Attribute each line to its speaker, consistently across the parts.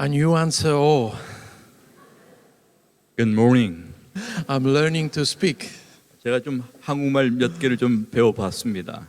Speaker 1: And you answer, oh,
Speaker 2: Good morning.
Speaker 1: I'm learning to speak.
Speaker 2: 제가 좀 한국말 몇 개를 좀 배워봤습니다.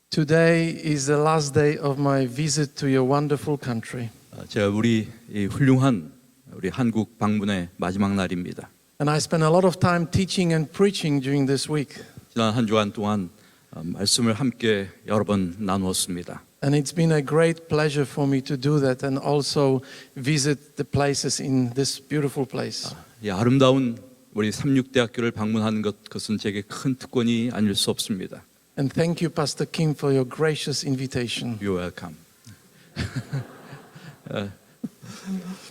Speaker 1: Today is the last day of my visit to your wonderful country.
Speaker 2: 제가 우리 이 훌륭한 우리 한국 방문의 마지막 날입니다.
Speaker 1: And I spent a lot of time teaching and preaching during this week.
Speaker 2: 지난 한 주간 동안 말씀을 함께 여러 번 나누었습니다.
Speaker 1: And it's been a great pleasure for me to do that and also visit the places in this beautiful place.
Speaker 2: 이 아름다운 우리 삼육대학교를 방문하는 것은 제게 큰 특권이 아닐 수 없습니다.
Speaker 1: And thank you, Pastor Kim, for your gracious invitation.
Speaker 2: You're welcome.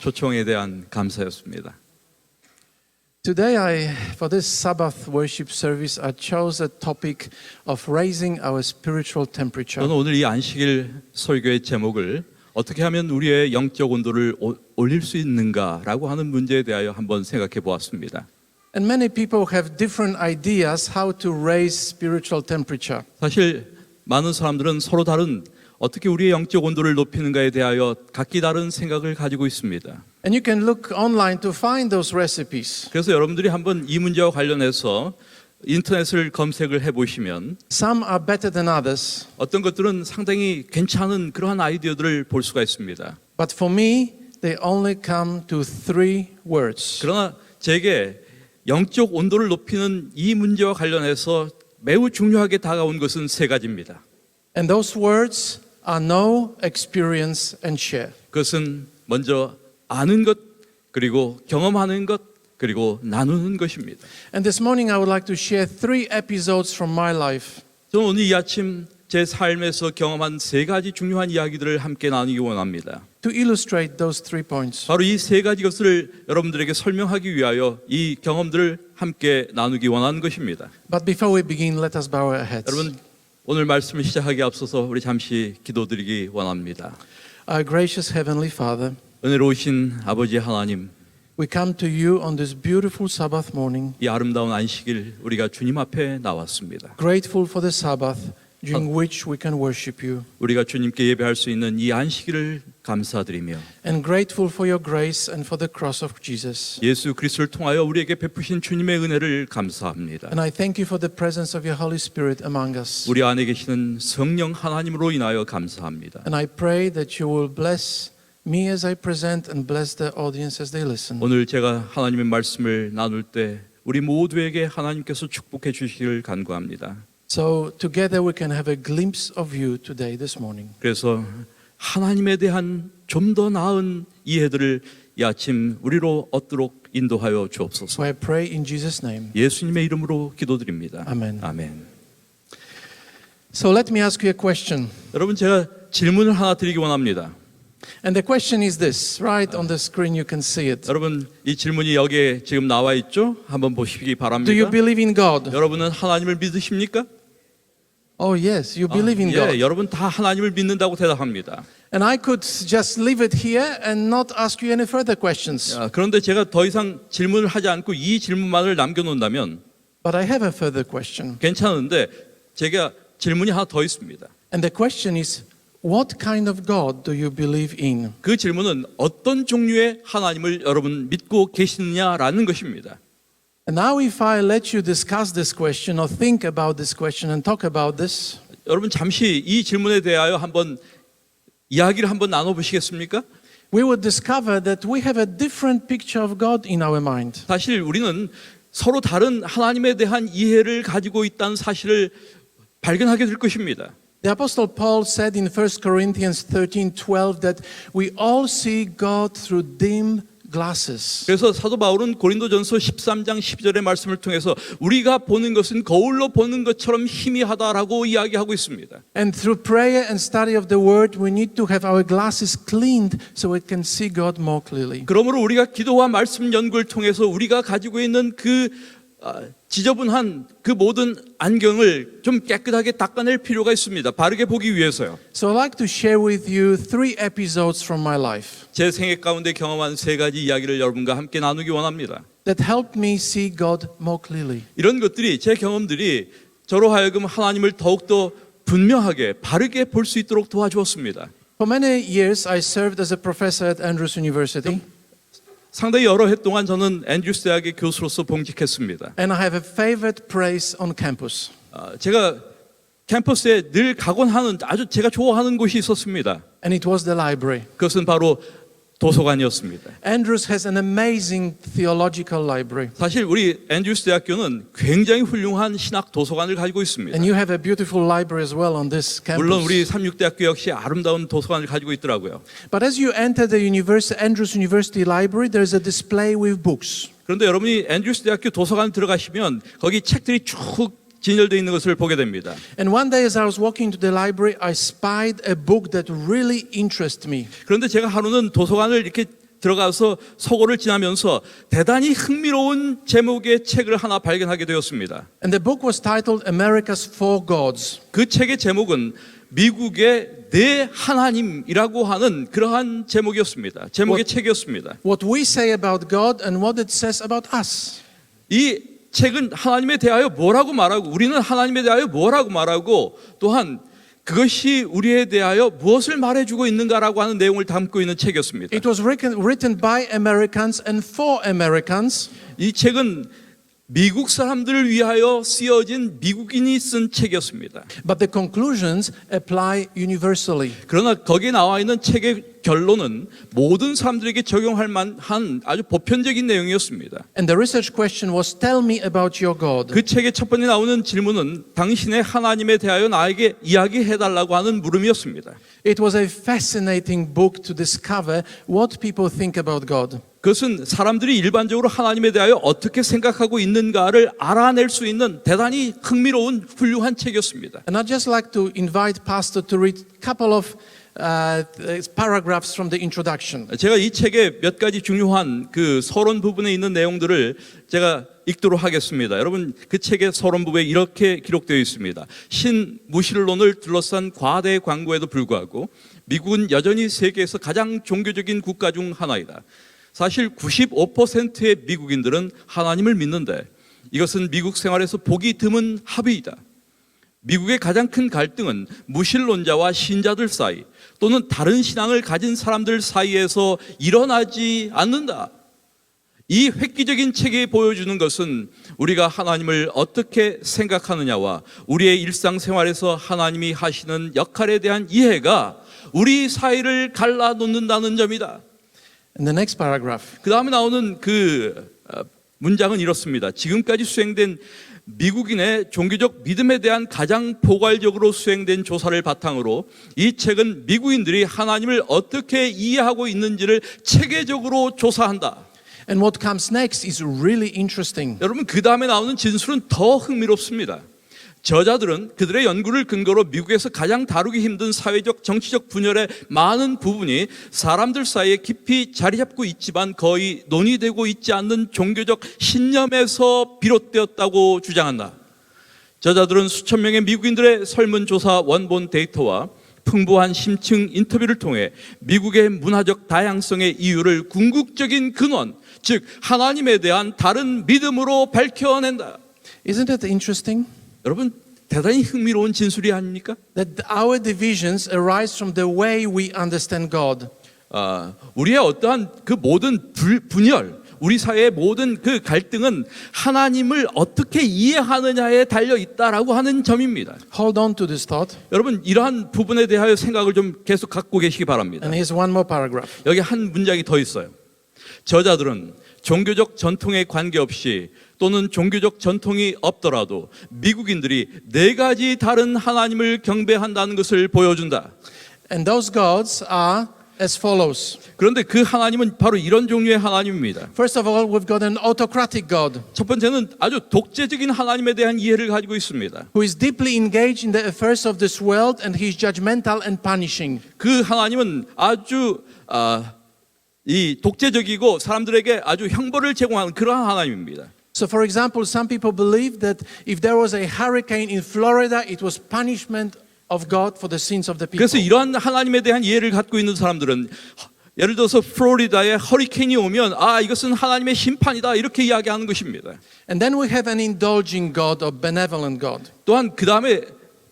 Speaker 2: 초청에 대한 감사였습니다.
Speaker 1: Today, for this Sabbath worship service, I chose a topic of raising our spiritual temperature.
Speaker 2: 저는 오늘 이 안식일 설교의 제목을 어떻게 하면 우리의 영적 온도를 올릴 수 있는가라고 하는 문제에 대하여 한번 생각해 보았습니다.
Speaker 1: And many people have different ideas how to raise spiritual temperature.
Speaker 2: 사실 많은 사람들은 서로 다른 어떻게 우리의 영적 온도를 높이는가에 대하여 각기 다른 생각을 가지고 있습니다.
Speaker 1: And you can look online to find those recipes.
Speaker 2: 그래서 여러분들이 한번 이 문제와 관련해서 인터넷을 검색을 해보시면
Speaker 1: Some are better than others,
Speaker 2: 어떤 것들은 상당히 괜찮은 그러한 아이디어들을 볼 수가 있습니다.
Speaker 1: but for me, they only come to 3 words.
Speaker 2: 그러나 제게 영적 온도를 높이는 이 문제와 관련해서 매우 중요하게 다가온 것은 3가지입니다.
Speaker 1: And those words are know, experience, and share.
Speaker 2: 그것은 먼저 아는 것, 그리고 경험하는 것, 그리고 나누는 것입니다.
Speaker 1: And this morning, I would like to share 3 episodes from my life.
Speaker 2: 저는 오늘 이 아침 제 삶에서 경험한 3가지 중요한 이야기들을 함께 나누기 원합니다.
Speaker 1: To illustrate those 3 points.
Speaker 2: 바로 이 3가지 것을 여러분들에게 설명하기 위하여 이 경험들을 함께 나누기 원하는 것입니다.
Speaker 1: But before we begin, let us bow our heads.
Speaker 2: 여러분, 오늘 말씀을 시작하기 앞서서 우리 잠시 기도드리기 원합니다.
Speaker 1: Our gracious Heavenly Father,
Speaker 2: 은혜로우신 아버지 하나님,
Speaker 1: we come to you on this beautiful Sabbath morning,
Speaker 2: 이 아름다운 안식일 우리가 주님 앞에 나왔습니다.
Speaker 1: grateful for the Sabbath during which we can worship you,
Speaker 2: 우리가 주님께 예배할 수 있는 이 안식일을 감사드리며
Speaker 1: and grateful for your grace and for the cross of Jesus.
Speaker 2: 예수 그리스도를 통하여 우리에게 베푸신 주님의 은혜를 감사합니다.
Speaker 1: And I thank you for the presence of your Holy Spirit among us.
Speaker 2: 우리 안에 계시는 성령 하나님으로 인하여 감사합니다.
Speaker 1: And I pray that you will bless me as I present and bless the audience as they listen.
Speaker 2: 오늘 제가 하나님의 말씀을 나눌 때 우리 모두에게 하나님께서 축복해 주시기를 간구합니다.
Speaker 1: So together we can have a glimpse of you today, this morning.
Speaker 2: 그래서 하나님에 대한 좀 더 나은 이해들을 이 아침 우리로 얻도록 인도하여
Speaker 1: So
Speaker 2: 주옵소서.
Speaker 1: I pray in Jesus' name.
Speaker 2: 예수님의 이름으로 기도드립니다.
Speaker 1: 아멘.
Speaker 2: 아멘.
Speaker 1: So let me ask you a question.
Speaker 2: 여러분, 제가 질문을 하나 드리기 원합니다.
Speaker 1: And the question is this, right on the screen you can see it.
Speaker 2: 여러분, 이 질문이 여기에 지금 나와 있죠? 한번 보시기 바랍니다.
Speaker 1: Do you believe in God?
Speaker 2: 여러분은 하나님을 믿으십니까?
Speaker 1: Oh yes, you believe in
Speaker 2: 예,
Speaker 1: God.
Speaker 2: 여러분 다 하나님을 믿는다고 대답합니다.
Speaker 1: And I could just leave it here and not ask you any further questions.
Speaker 2: 그런데 제가 더 이상 질문을 하지 않고 이 질문만을 남겨놓는다면
Speaker 1: But I have a further question.
Speaker 2: 괜찮은데 제가 질문이 하나 더 있습니다.
Speaker 1: And the question is, what kind of God do you believe in?
Speaker 2: 그 질문은 어떤 종류의 하나님을 여러분 믿고 계시느냐라는 것입니다.
Speaker 1: And now if I let you discuss this question or think about this question and talk about this,
Speaker 2: 여러분 잠시 이 질문에 대하여 한번 이야기를 한번 나눠보시겠습니까?
Speaker 1: we would discover that we have a different picture of God in our mind.
Speaker 2: 사실 우리는 서로 다른 하나님에 대한 이해를 가지고 있다는 사실을 발견하게 될 것입니다.
Speaker 1: The Apostle Paul said in 1 Corinthians 13:12 that we all see God through dim glasses.
Speaker 2: 그래서 사도 바울은 고린도전서 13장 12절의 말씀을 통해서 우리가 보는 것은 거울로 보는 것처럼 희미하다라고 이야기하고 있습니다.
Speaker 1: And through prayer and study of the word, we need to have our glasses cleaned so we can see God more clearly.
Speaker 2: 그러므로 우리가 기도와 말씀 연구를 통해서 우리가 가지고 있는 그 지저분한 그 모든 안경을 좀 깨끗하게 닦아낼 필요가 있습니다. 바르게 보기 위해서요.
Speaker 1: So I'd like to share with you 3 episodes from my life
Speaker 2: 제 생애 가운데 경험한 3가지 이야기를 여러분과 함께 나누기 원합니다.
Speaker 1: that helped me see God more clearly.
Speaker 2: 이런 것들이 제 경험들이 저로 하여금 하나님을 더욱더 분명하게 바르게 볼 수 있도록 도와주었습니다.
Speaker 1: For many years, I served as a professor at Andrews University,
Speaker 2: 상당히 여러 해 동안 저는 앤드루스 대학의 교수로서 봉직했습니다.
Speaker 1: and I have a favorite place on campus.
Speaker 2: 제가 캠퍼스에 늘 가곤 하는 아주 제가 좋아하는 곳이 있었습니다.
Speaker 1: And it was the library.
Speaker 2: 그것은 바로 도서관이었습니다.
Speaker 1: Andrews has an amazing theological library.
Speaker 2: 사실 우리 앤드루스 대학교는 굉장히 훌륭한 신학 도서관을 가지고 있습니다.
Speaker 1: And you have a beautiful library as well on this
Speaker 2: 물론
Speaker 1: campus.
Speaker 2: 우리 삼육대학교 역시 아름다운 도서관을 가지고 있더라고요.
Speaker 1: But as you enter the Andrews University library, there is a display with books.
Speaker 2: 그런데 여러분이 앤드루스 대학교 도서관 들어가시면 거기 책들이 쭉 진열되어 있는 것을 보게 됩니다.
Speaker 1: And one day as I was walking to the library, I spied a book that really interested me.
Speaker 2: 그런데 제가 하루는 도서관을 이렇게 들어가서 서고를 지나면서 대단히 흥미로운 제목의 책을 하나 발견하게 되었습니다.
Speaker 1: And the book was titled America's Four Gods.
Speaker 2: 그 책의 제목은 미국의 네 하나님이라고 하는 그러한 제목이었습니다. 제목의 책이었습니다.
Speaker 1: What we say about God and what it says about us.
Speaker 2: 이 책은 하나님에 대하여 뭐라고 말하고 우리는 하나님에 대하여 뭐라고 말하고 또한 그것이 우리에 대하여 무엇을 말해주고 있는가라고 하는 내용을 담고 있는 책이었습니다.
Speaker 1: It was written by Americans and for Americans.
Speaker 2: 이 책은 미국 사람들을 위하여 쓰여진 미국인이 쓴 책이었습니다.
Speaker 1: But the conclusions apply universally.
Speaker 2: 그러나 거기에 나와 있는 책의 결론은 모든 사람들에게 적용할 만한 아주 보편적인 내용이었습니다.
Speaker 1: And the research question was, tell me about your God.
Speaker 2: 그 책의 첫 번째 나오는 질문은 당신의 하나님에 대하여 나에게 이야기해달라고 하는 물음이었습니다.
Speaker 1: It was a fascinating book to discover what people think about God.
Speaker 2: 그것은 사람들이 일반적으로 하나님에 대하여 어떻게 생각하고 있는가를 알아낼 수 있는 대단히 흥미로운 훌륭한 책이었습니다.
Speaker 1: And I'd just like to invite Pastor to read a couple of paragraphs from the introduction.
Speaker 2: 제가 이 책의 몇 가지 중요한 그 서론 부분에 있는 내용들을 제가 읽도록 하겠습니다. 여러분 그 책의 서론 부분에 이렇게 기록되어 있습니다. 신무신론을 둘러싼 과대 광고에도 불구하고 미국은 여전히 세계에서 가장 종교적인 국가 중 하나이다. 사실 95%의 미국인들은 하나님을 믿는데 이것은 미국 생활에서 보기 드문 합의이다. 미국의 가장 큰 갈등은 무신론자와 신자들 사이 또는 다른 신앙을 가진 사람들 사이에서 일어나지 않는다. 이 획기적인 책이 보여주는 것은 우리가 하나님을 어떻게 생각하느냐와 우리의 일상생활에서 하나님이 하시는 역할에 대한 이해가 우리 사이를 갈라놓는다는 점이다.
Speaker 1: And the next paragraph.
Speaker 2: 그 다음에 나오는 그 문장은 이렇습니다. 지금까지 수행된 미국인의 종교적 믿음에 대한 가장 포괄적으로 수행된 조사를 바탕으로 이 책은 미국인들이 하나님을 어떻게 이해하고 있는지를 체계적으로 조사한다.
Speaker 1: And what comes next is really interesting.
Speaker 2: 여러분 그 다음에 나오는 진술은 더 흥미롭습니다. 저자들은 그들의 연구를 근거로 미국에서 가장 다루기 힘든 사회적 정치적 분열의 많은 부분이 사람들 사이에 깊이 자리 잡고 있지만 거의 논의되고 있지 않는 종교적 신념에서 비롯되었다고 주장한다. 저자들은 수천 명의 미국인들의 설문조사 원본 데이터와 풍부한 심층 인터뷰를 통해 미국의 문화적 다양성의 이유를 궁극적인 근원, 즉 하나님에 대한 다른 믿음으로 밝혀낸다.
Speaker 1: Isn't it interesting?
Speaker 2: 여러분 대단히 흥미로운 진술이 아닙니까?
Speaker 1: That our divisions arise from the way we understand God.
Speaker 2: 우리의 어떠한 그 모든 분열, 우리 사회의 모든 그 갈등은 하나님을 어떻게 이해하느냐에 달려 있다라고 하는 점입니다.
Speaker 1: Hold on to this thought.
Speaker 2: 여러분 이러한 부분에 대하여 생각을 좀 계속 갖고 계시기 바랍니다.
Speaker 1: And here's one more paragraph.
Speaker 2: 여기 한 문장이 더 있어요. 저자들은 종교적 전통에 관계없이 또는 종교적 전통이 없더라도 미국인들이 네 가지 다른 하나님을 경배한다는 것을 보여준다.
Speaker 1: And those gods are as follows.
Speaker 2: 그런데 그 하나님은 바로 이런 종류의 하나님입니다.
Speaker 1: First of all, we've got an autocratic God
Speaker 2: 첫 번째는 아주 독재적인 하나님에 대한 이해를 가지고 있습니다.
Speaker 1: who is deeply engaged in the affairs of this world and he is judgmental and punishing.
Speaker 2: 그 하나님은 아주 이 독재적이고 사람들에게 아주 형벌을 제공하는 그러한 하나님입니다.
Speaker 1: So for example, some people believe that if there was a hurricane in Florida, it was punishment of God for the sins of the people.
Speaker 2: 그래서 이러한 하나님에 대한 이해를 갖고 있는 사람들은 예를 들어서 플로리다에 허리케인이 오면 이것은 하나님의 심판이다 이렇게 이야기하는 것입니다.
Speaker 1: And then we have an indulging God or benevolent God.
Speaker 2: 또한 그 다음에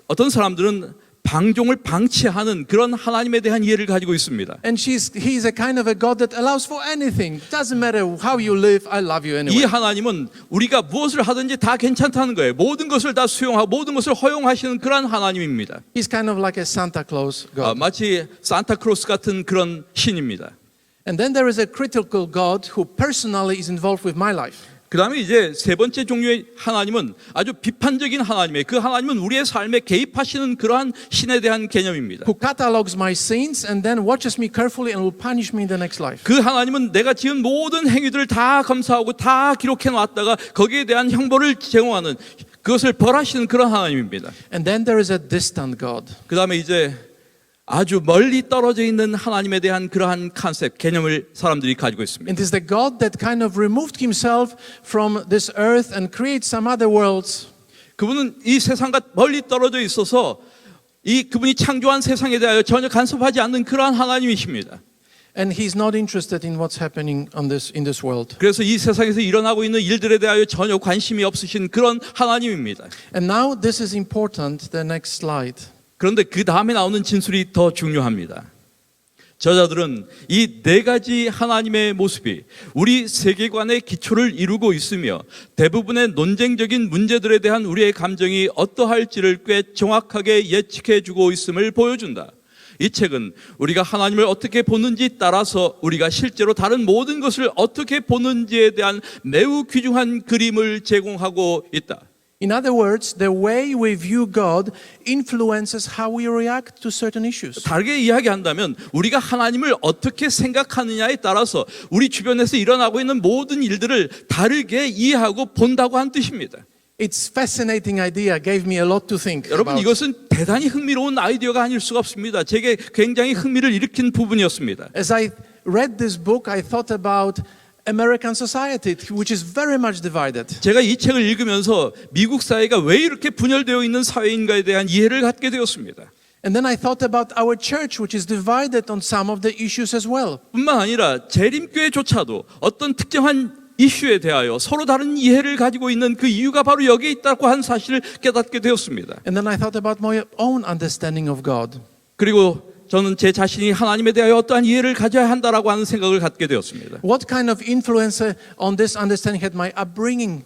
Speaker 2: 어떤 사람들은 방종을 방치하는 그런 하나님에 대한 이해를 가지고 있습니다.
Speaker 1: And he's a kind of a God that allows for anything. Doesn't matter how you live, I love you
Speaker 2: 이
Speaker 1: anyway.
Speaker 2: 하나님은 우리가 무엇을 하든지 다 괜찮다는 거예요. 모든 것을 다 수용하고 모든 것을 허용하시는 그런 하나님입니다.
Speaker 1: He's kind of like a Santa Claus God.
Speaker 2: 마치 산타크로스 같은 그런 신입니다.
Speaker 1: And then there is a critical God who personally is involved with my life.
Speaker 2: 그 다음에 이제 세 번째 종류의 하나님은 아주 비판적인 하나님이에요. 그 하나님은 우리의 삶에 개입하시는 그러한 신에 대한 개념입니다.
Speaker 1: Who catalogs my sins and then watches me carefully and will punish me in the next life.
Speaker 2: 그 하나님은 내가 지은 모든 행위들을 다 검사하고 다 기록해 놨다가 거기에 대한 형벌을 제공하는 그것을 벌하시는 그런 하나님입니다.
Speaker 1: And then there is a distant God.
Speaker 2: 그 다음에 이제 아주 멀리 떨어져 있는 하나님에 대한 그러한 컨셉, 개념을 사람들이 가지고 있습니다.
Speaker 1: It is the God that kind of removed himself from this earth and creates some other worlds.
Speaker 2: 그분은 이 세상과 멀리 떨어져 있어서 그분이 창조한 세상에 대하여 전혀 간섭하지 않는 그러한 하나님이십니다.
Speaker 1: And he's not interested in what's happening in this world.
Speaker 2: 그래서 이 세상에서 일어나고 있는 일들에 대하여 전혀 관심이 없으신 그런 하나님입니다.
Speaker 1: And now this is important, the next slide.
Speaker 2: 그런데 그 다음에 나오는 진술이 더 중요합니다. 저자들은 이 네 가지 하나님의 모습이 우리 세계관의 기초를 이루고 있으며 대부분의 논쟁적인 문제들에 대한 우리의 감정이 어떠할지를 꽤 정확하게 예측해 주고 있음을 보여준다. 이 책은 우리가 하나님을 어떻게 보는지 따라서 우리가 실제로 다른 모든 것을 어떻게 보는지에 대한 매우 귀중한 그림을 제공하고 있다.
Speaker 1: In other words, the way we view God influences how we react to certain issues.
Speaker 2: 다르게 이야기한다면 우리가 하나님을 어떻게 생각하느냐에 따라서 우리 주변에서 일어나고 있는 모든 일들을 다르게 이해하고 본다고 한 뜻입니다.
Speaker 1: It's fascinating idea. Gave me a lot to think
Speaker 2: 여러분
Speaker 1: about.
Speaker 2: 이것은 대단히 흥미로운 아이디어가 아닐 수가 없습니다. 제게 굉장히 흥미를 일으킨 부분이었습니다.
Speaker 1: As I read this book, I thought about American society, which is very much divided.
Speaker 2: 제가 이 책을 읽으면서 미국 사회가 왜 이렇게 분열되어 있는 사회인가에 대한 이해를 갖게 되었습니다.
Speaker 1: And then I thought about our church, which is divided on some of the issues as well.
Speaker 2: 뿐만 아니라 재림교회조차도 어떤 특정한 이슈에 대하여 서로 다른 이해를 가지고 있는 그 이유가 바로 여기에 있다고 한 사실을 깨닫게 되었습니다.
Speaker 1: And then I thought about my own understanding of God.
Speaker 2: 그리고 저는 제 자신이 하나님에 대하여 어떠한 이해를 가져야 한다라고 하는 생각을 갖게 되었습니다.
Speaker 1: What kind of influence on this understanding had my upbringing?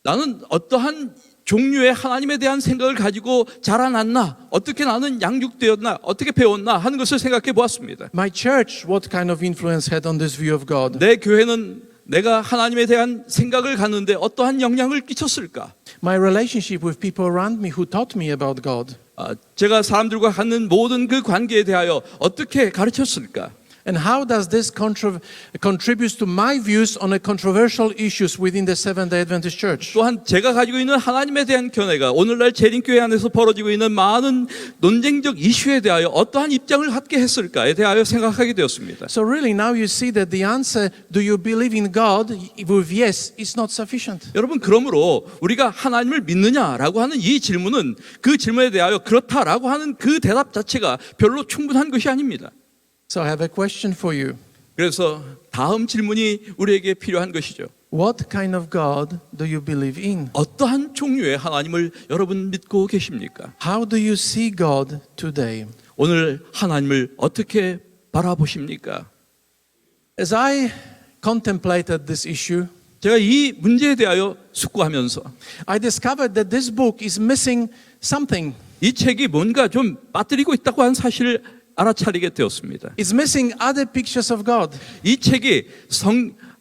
Speaker 2: 나는 어떠한 종류의 하나님에 대한 생각을 가지고 자라났나, 어떻게 나는 양육되었나, 어떻게 배웠나 하는 것을 생각해 보았습니다.
Speaker 1: My church, what kind of influence had on this view of God?
Speaker 2: 내 교회는 내가 하나님에 대한 생각을 갖는데 어떠한 영향을 끼쳤을까?
Speaker 1: My relationship with people around me who taught me about God.
Speaker 2: 제가 사람들과 갖는 모든 그 관계에 대하여 어떻게 가르쳤을까?
Speaker 1: And how does this contribute to my views on a controversial issues within the Seventh-day Adventist Church?
Speaker 2: 또한 제가 가지고 있는 하나님에 대한 견해가 오늘날 재림교회 안에서 벌어지고 있는 많은 논쟁적 이슈에 대하여 어떠한 입장을 갖게 했을까에 대하여 생각하게 되었습니다.
Speaker 1: So really now you see that the answer, do you believe in God, with yes, is not sufficient.
Speaker 2: 여러분 그러므로 우리가 하나님을 믿느냐라고 하는 이 질문은 그 질문에 대하여 그렇다라고 하는 그 대답 자체가 별로 충분한 것이 아닙니다.
Speaker 1: So I have a question for you.
Speaker 2: 그래서 다음 질문이 우리에게 필요한 것이죠.
Speaker 1: What kind of God do you believe in?
Speaker 2: 어떠한 종류의 하나님을 여러분 믿고 계십니까?
Speaker 1: How do you see God today?
Speaker 2: 오늘 하나님을 어떻게 바라보십니까?
Speaker 1: As I contemplated this issue,
Speaker 2: 제가 이 문제에 대하여 숙고하면서
Speaker 1: I discovered that this book is missing something.
Speaker 2: 이 책이 뭔가 좀 빠뜨리고 있다고 하는 사실을 알아차리게 되었습니다.
Speaker 1: It's missing other pictures of God.
Speaker 2: 이 책이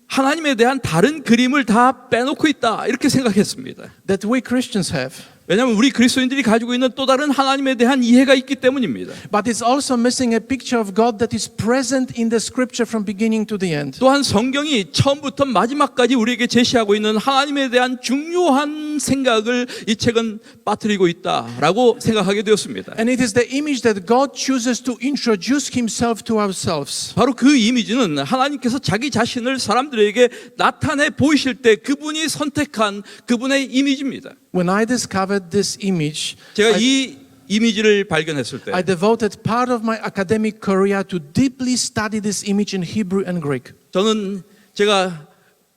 Speaker 2: 하나님에 대한 다른 그림을 다 빼놓고 있다 이렇게 생각했습니다.
Speaker 1: That we Christians have.
Speaker 2: 왜냐하면 우리 그리스도인들이 가지고 있는 또 다른 하나님에 대한 이해가 있기 때문입니다.
Speaker 1: But it's also missing a picture of God that is present in the scripture from beginning to the end.
Speaker 2: 또한 성경이 처음부터 마지막까지 우리에게 제시하고 있는 하나님에 대한 중요한 생각을 이 책은 빠뜨리고 있다라고 생각하게 되었습니다.
Speaker 1: And it is the image that God chooses to introduce himself to ourselves.
Speaker 2: 바로 그 이미지는 하나님께서 자기 자신을 사람들에게 나타내 보이실 때 그분이 선택한 그분의 이미지입니다.
Speaker 1: When I discovered this image,
Speaker 2: 제가 이 이미지를 발견했을 때
Speaker 1: I devoted part of my academic career to deeply study this image in Hebrew and Greek.
Speaker 2: 저는 제가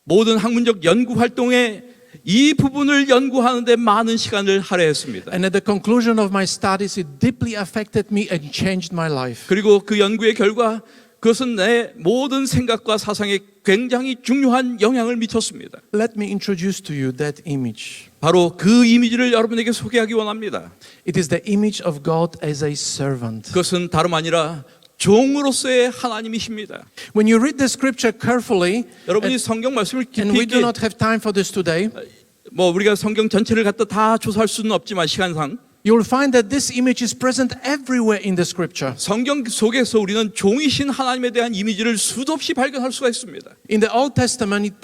Speaker 2: 모든 학문적 연구 활동에 이 부분을 연구하는데 많은 시간을 할애했습니다.
Speaker 1: And at the conclusion of my studies, it deeply affected me and changed my life.
Speaker 2: 그리고 그 연구의 결과 그것은 내 모든 생각과 사상에 굉장히 중요한 영향을 미쳤습니다.
Speaker 1: Let me introduce to you that image.
Speaker 2: 바로 그 이미지를 여러분에게 소개하기 원합니다.
Speaker 1: It is the image of God as a servant.
Speaker 2: 그것은 다름 아니라 종으로서의 하나님이십니다.
Speaker 1: When you read the scripture carefully,
Speaker 2: 여러분이 성경 말씀을
Speaker 1: and
Speaker 2: 깊이
Speaker 1: we do
Speaker 2: 있게
Speaker 1: not have time for this today,
Speaker 2: 뭐 우리가 성경 전체를 갖다 다 조사할 수는 없지만 시간상
Speaker 1: you will find that this image is present everywhere in the scripture.
Speaker 2: 성경 속에서 우리는 종이신 하나님에 대한 이미지를 수도 없이 발견할 수가 있습니다.
Speaker 1: In the Old Testament, it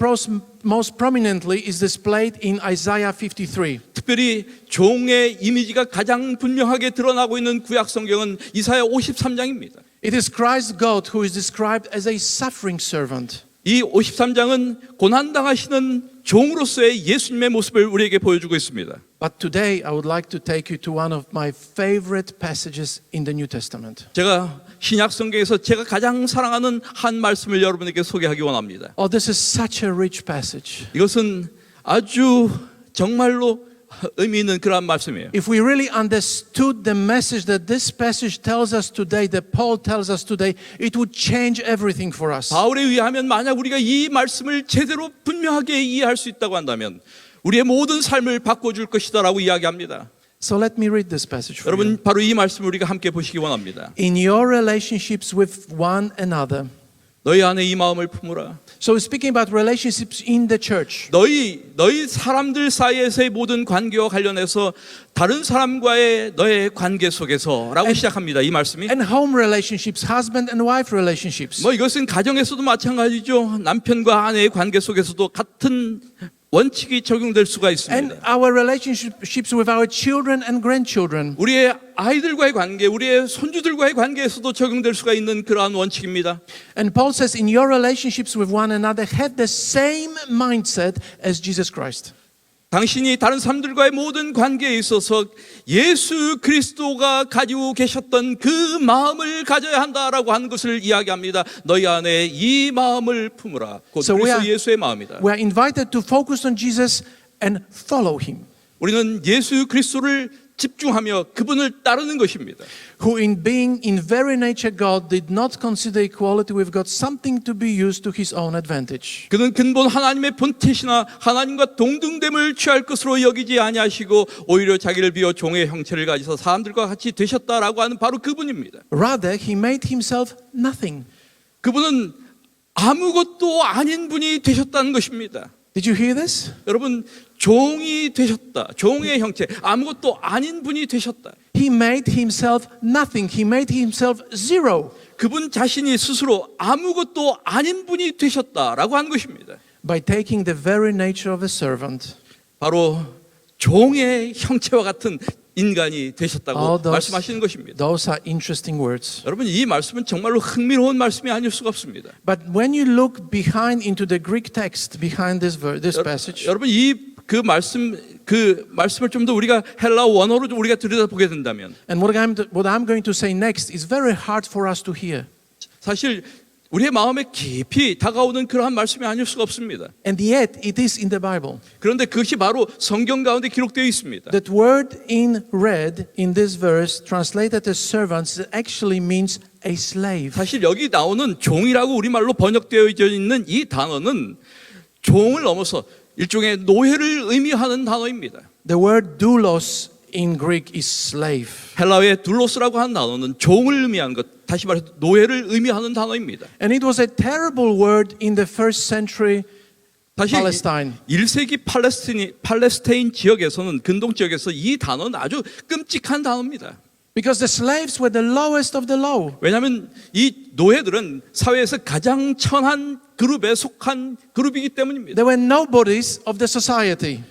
Speaker 1: most prominently is displayed in Isaiah 53.
Speaker 2: 특별히 종의 이미지가 가장 분명하게 드러나고 있는 구약 성경은 이사야 53장입니다.
Speaker 1: It is Christ God who is described as a suffering servant.
Speaker 2: 이 53장은 고난당하시는 종으로서의 예수님의 모습을 우리에게 보여주고 있습니다.
Speaker 1: But today, I would like to take you to one of my favorite passages in the New Testament.
Speaker 2: 제가 신약 성경에서 제가 가장 사랑하는 한 말씀을 여러분에게 소개하기 원합니다.
Speaker 1: Oh, this is such a rich passage.
Speaker 2: 이것은 아주 정말로 의미 있는 그러한 말씀이에요.
Speaker 1: If we really understood the message that this passage tells us today, that Paul tells us today, it would change everything for us.
Speaker 2: 바울에 의하면 만약 우리가 이 말씀을 제대로 분명하게 이해할 수 있다고 한다면 우리의 모든 삶을 바꿔줄 것이다라고 이야기합니다.
Speaker 1: So let me read this passage for you.
Speaker 2: 여러분 바로 이 말씀을 우리가 함께 보시기 원합니다.
Speaker 1: In your relationships with one another.
Speaker 2: 너희 안에 이 마음을 품으라.
Speaker 1: So speaking about relationships in the church.
Speaker 2: 너희 사람들 사이에서의 모든 관계와 관련해서 다른 사람과의 너의 관계 속에서라고 시작합니다. 이 말씀이.
Speaker 1: And home relationships, husband and wife relationships.
Speaker 2: 뭐 이것은 가정에서도 마찬가지죠. 남편과 아내의 관계 속에서도 같은 원칙이 적용될 수가
Speaker 1: And
Speaker 2: 있습니다.
Speaker 1: our relationships with our children and grandchildren.
Speaker 2: 우리의 아이들과의 관계, 우리의 손주들과의 관계에서도 적용될 수가 있는 그러한 원칙입니다.
Speaker 1: And Paul says, in your relationships with one another, have the same mindset as Jesus Christ.
Speaker 2: 당신이 다른 사람들과의 모든 관계에 있어서 예수 그리스도가 가지고 계셨던 그 마음을 가져야 한다라고 하는 것을 이야기합니다. 너희 안에 이 마음을 품으라. 곧
Speaker 1: So we
Speaker 2: 그리스도
Speaker 1: are-
Speaker 2: 예수의 마음이다.
Speaker 1: We are invited to focus on Jesus and follow him,
Speaker 2: 우리는 예수 그리스도를 집중하며 그분을 따르는 것입니다.
Speaker 1: who in being in very nature God did not consider equality with God something to be used to his own advantage.
Speaker 2: 그는 근본 하나님의 본태시나 하나님과 동등됨을 취할 것으로 여기지 아니하시고 오히려 자기를 비워 종의 형체를 가지사 사람들과 같이 되셨다라고 하는 바로 그분입니다.
Speaker 1: Rather, he made himself nothing.
Speaker 2: 그분은 아무것도 아닌 분이 되셨다는 것입니다.
Speaker 1: Did you hear this?
Speaker 2: 여러분 종이 되셨다. 종의 형체, 아무것도 아닌 분이 되셨다.
Speaker 1: He made himself nothing. He made himself zero
Speaker 2: 그분 자신이 스스로 아무것도 아닌 분이 되셨다라고 한 것입니다.
Speaker 1: by taking the very nature of a servant.
Speaker 2: 바로 종의 형체와 같은 인간이 되셨다고
Speaker 1: Oh,
Speaker 2: 말씀하시는 것입니다.
Speaker 1: those are interesting words.
Speaker 2: 여러분 이 말씀은 정말로 흥미로운 말씀이 아닐 수가 없습니다.
Speaker 1: But when you look behind into the Greek text behind this passage,
Speaker 2: 여러분 그 말씀을 좀 더 우리가 헬라 원어로 좀 우리가 들여다보게 된다면
Speaker 1: and what I'm going to say next is very hard for us to hear.
Speaker 2: 사실 우리의 마음에 깊이 다가오는 그러한 말씀이 아닐 수가 없습니다.
Speaker 1: And yet it is in the Bible.
Speaker 2: 그런데 그것이 바로 성경 가운데 기록되어 있습니다.
Speaker 1: That word in red in this verse translated as servants actually means a slave.
Speaker 2: 사실 여기 나오는 종이라고 우리말로 번역되어 있는 이 단어는 종을 넘어서 일종의 노예를 의미하는 단어입니다.
Speaker 1: The word doulos in Greek is slave.
Speaker 2: 헬라어의 둘로스라고 하는 단어는 종을 의미하는 것, 다시 말해서 노예를 의미하는 단어입니다.
Speaker 1: And it was a terrible word in the first century
Speaker 2: 사실
Speaker 1: Palestine.
Speaker 2: 1세기 팔레스타인 지역에서는 근동 지역에서 이 단어는 아주 끔찍한 단어입니다.
Speaker 1: Because the slaves were the lowest of the low.
Speaker 2: 왜냐하면 이 노예들은 사회에서 가장 천한 그룹에 속한 그룹이기 때문입니다.
Speaker 1: They were nobodies of the society.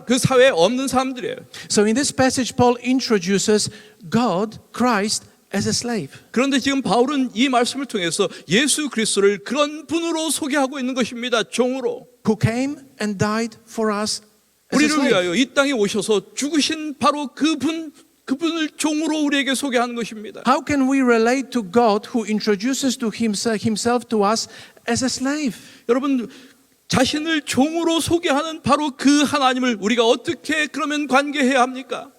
Speaker 2: 그 사회에 없는 사람들이에요.
Speaker 1: So in this passage, Paul introduces God, Christ, as a slave.
Speaker 2: 그런데 지금 바울은 이 말씀을 통해서 예수 그리스도를 그런 분으로 소개하고 있는 것입니다. 종으로.
Speaker 1: Who came and died for us as a
Speaker 2: 우리를
Speaker 1: slave.
Speaker 2: 위하여 이 땅에 오셔서 죽으신 바로 그분을 종으로 우리에게 소개하는 것입니다.
Speaker 1: How can we relate to God who introduces to himself to us as a slave?
Speaker 2: 여러분 자신을 종으로 소개하는 바로 그 하나님을 우리가 어떻게 그러면 관계해야 합니까?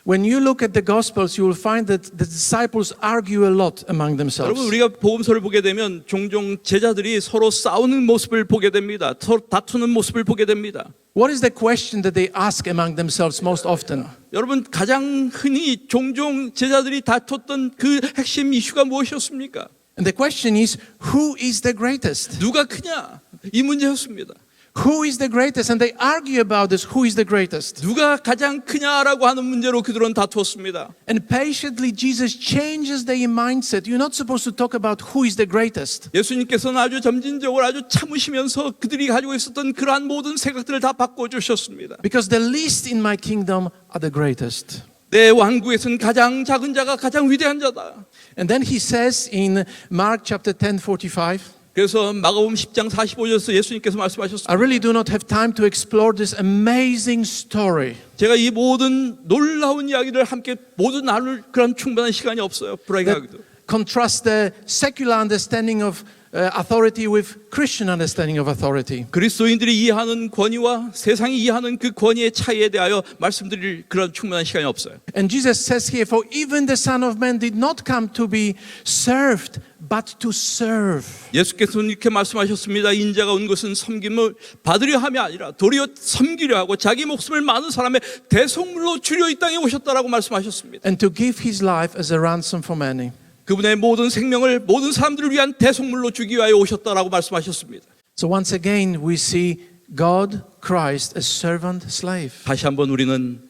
Speaker 1: When you look at the Gospels, you will find that the disciples argue a lot among
Speaker 2: 여러분
Speaker 1: themselves.
Speaker 2: 우리가 복음서를 보게 되면 종종 제자들이 서로 싸우는 모습을 보게 됩니다. 서로 다투는 모습을 보게 됩니다.
Speaker 1: What is the question that they ask among themselves most often?
Speaker 2: 여러분 가장 흔히 종종 제자들이 다퉜던 그 핵심 이슈가 무엇이었습니까?
Speaker 1: And the question is, who is the greatest?
Speaker 2: 누가 크냐? 이 문제였습니다.
Speaker 1: Who is the greatest? And they argue about this, who is the greatest?
Speaker 2: 누가 가장 크냐라고 하는 문제로 그들은 다투었습니다.
Speaker 1: And patiently Jesus changes their mindset. You're not supposed to talk about who is the greatest.
Speaker 2: 예수님께서는 아주 점진적으로 아주 참으시면서 그들이 가지고 있었던 그러한 모든 생각들을 다 바꿔주셨습니다.
Speaker 1: Because the least in my kingdom are the greatest.
Speaker 2: 내 왕국에서는 가장 작은 자가 가장 위대한 자다.
Speaker 1: And then he says in Mark chapter 10:45,
Speaker 2: 그래서 마가복음 10장 45절에서 예수님께서 말씀하셨습니다.
Speaker 1: I really do not have time to explore this amazing story.
Speaker 2: 제가 이 모든 놀라운 이야기를 함께 모두 나눌 그런 충분한 시간이 없어요. 불가하게도.
Speaker 1: Contrast the secular understanding of authority with Christian understanding of authority.
Speaker 2: 그리스도인들이 이해하는 권위와 세상이 이해하는 그 권위의 차이에 대하여 말씀드릴 그런 충분한 시간이 없어요.
Speaker 1: And Jesus says here, for even the Son of Man did not come to be served, but to serve.
Speaker 2: 예수께서는 이렇게 말씀하셨습니다. 인자가 온 것은 섬김을 받으려 함이 아니라 도리어 섬기려 하고 자기 목숨을 많은 사람의 대속물로 주려 이 땅에 오셨다라고 말씀하셨습니다.
Speaker 1: And to give his life as a ransom for many.
Speaker 2: 그분의 모든 생명을 모든 사람들을 위한 대속물로 주기 위하여 오셨다라고 말씀하셨습니다.
Speaker 1: So once again we see God, Christ, as servant, slave.
Speaker 2: 다시 한번 우리는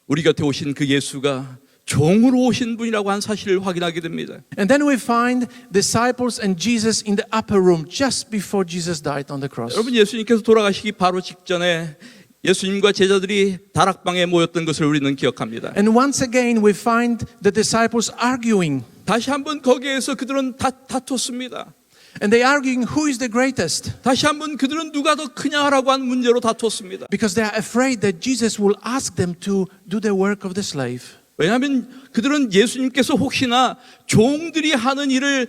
Speaker 2: 우리 곁에 오신 그 예수가 종으로 오신 분이라고 한 사실을 확인하게 됩니다.
Speaker 1: And then we find disciples and Jesus in the upper room just before Jesus died on the cross.
Speaker 2: 여러분 예수님께서 돌아가시기 바로 직전에 예수님과 제자들이 다락방에 모였던 것을 우리는 기억합니다.
Speaker 1: And once again we find the disciples arguing.
Speaker 2: 다시 한번 거기에서 그들은 다퉜습니다.
Speaker 1: And they arguing who is the greatest.
Speaker 2: 다시 한번 그들은 누가 더 크냐라고 하는 문제로 다퉜습니다.
Speaker 1: Because they are afraid that Jesus will ask them to do the work of the slave.
Speaker 2: 왜냐하면 그들은 예수님께서 혹시나 종들이 하는 일을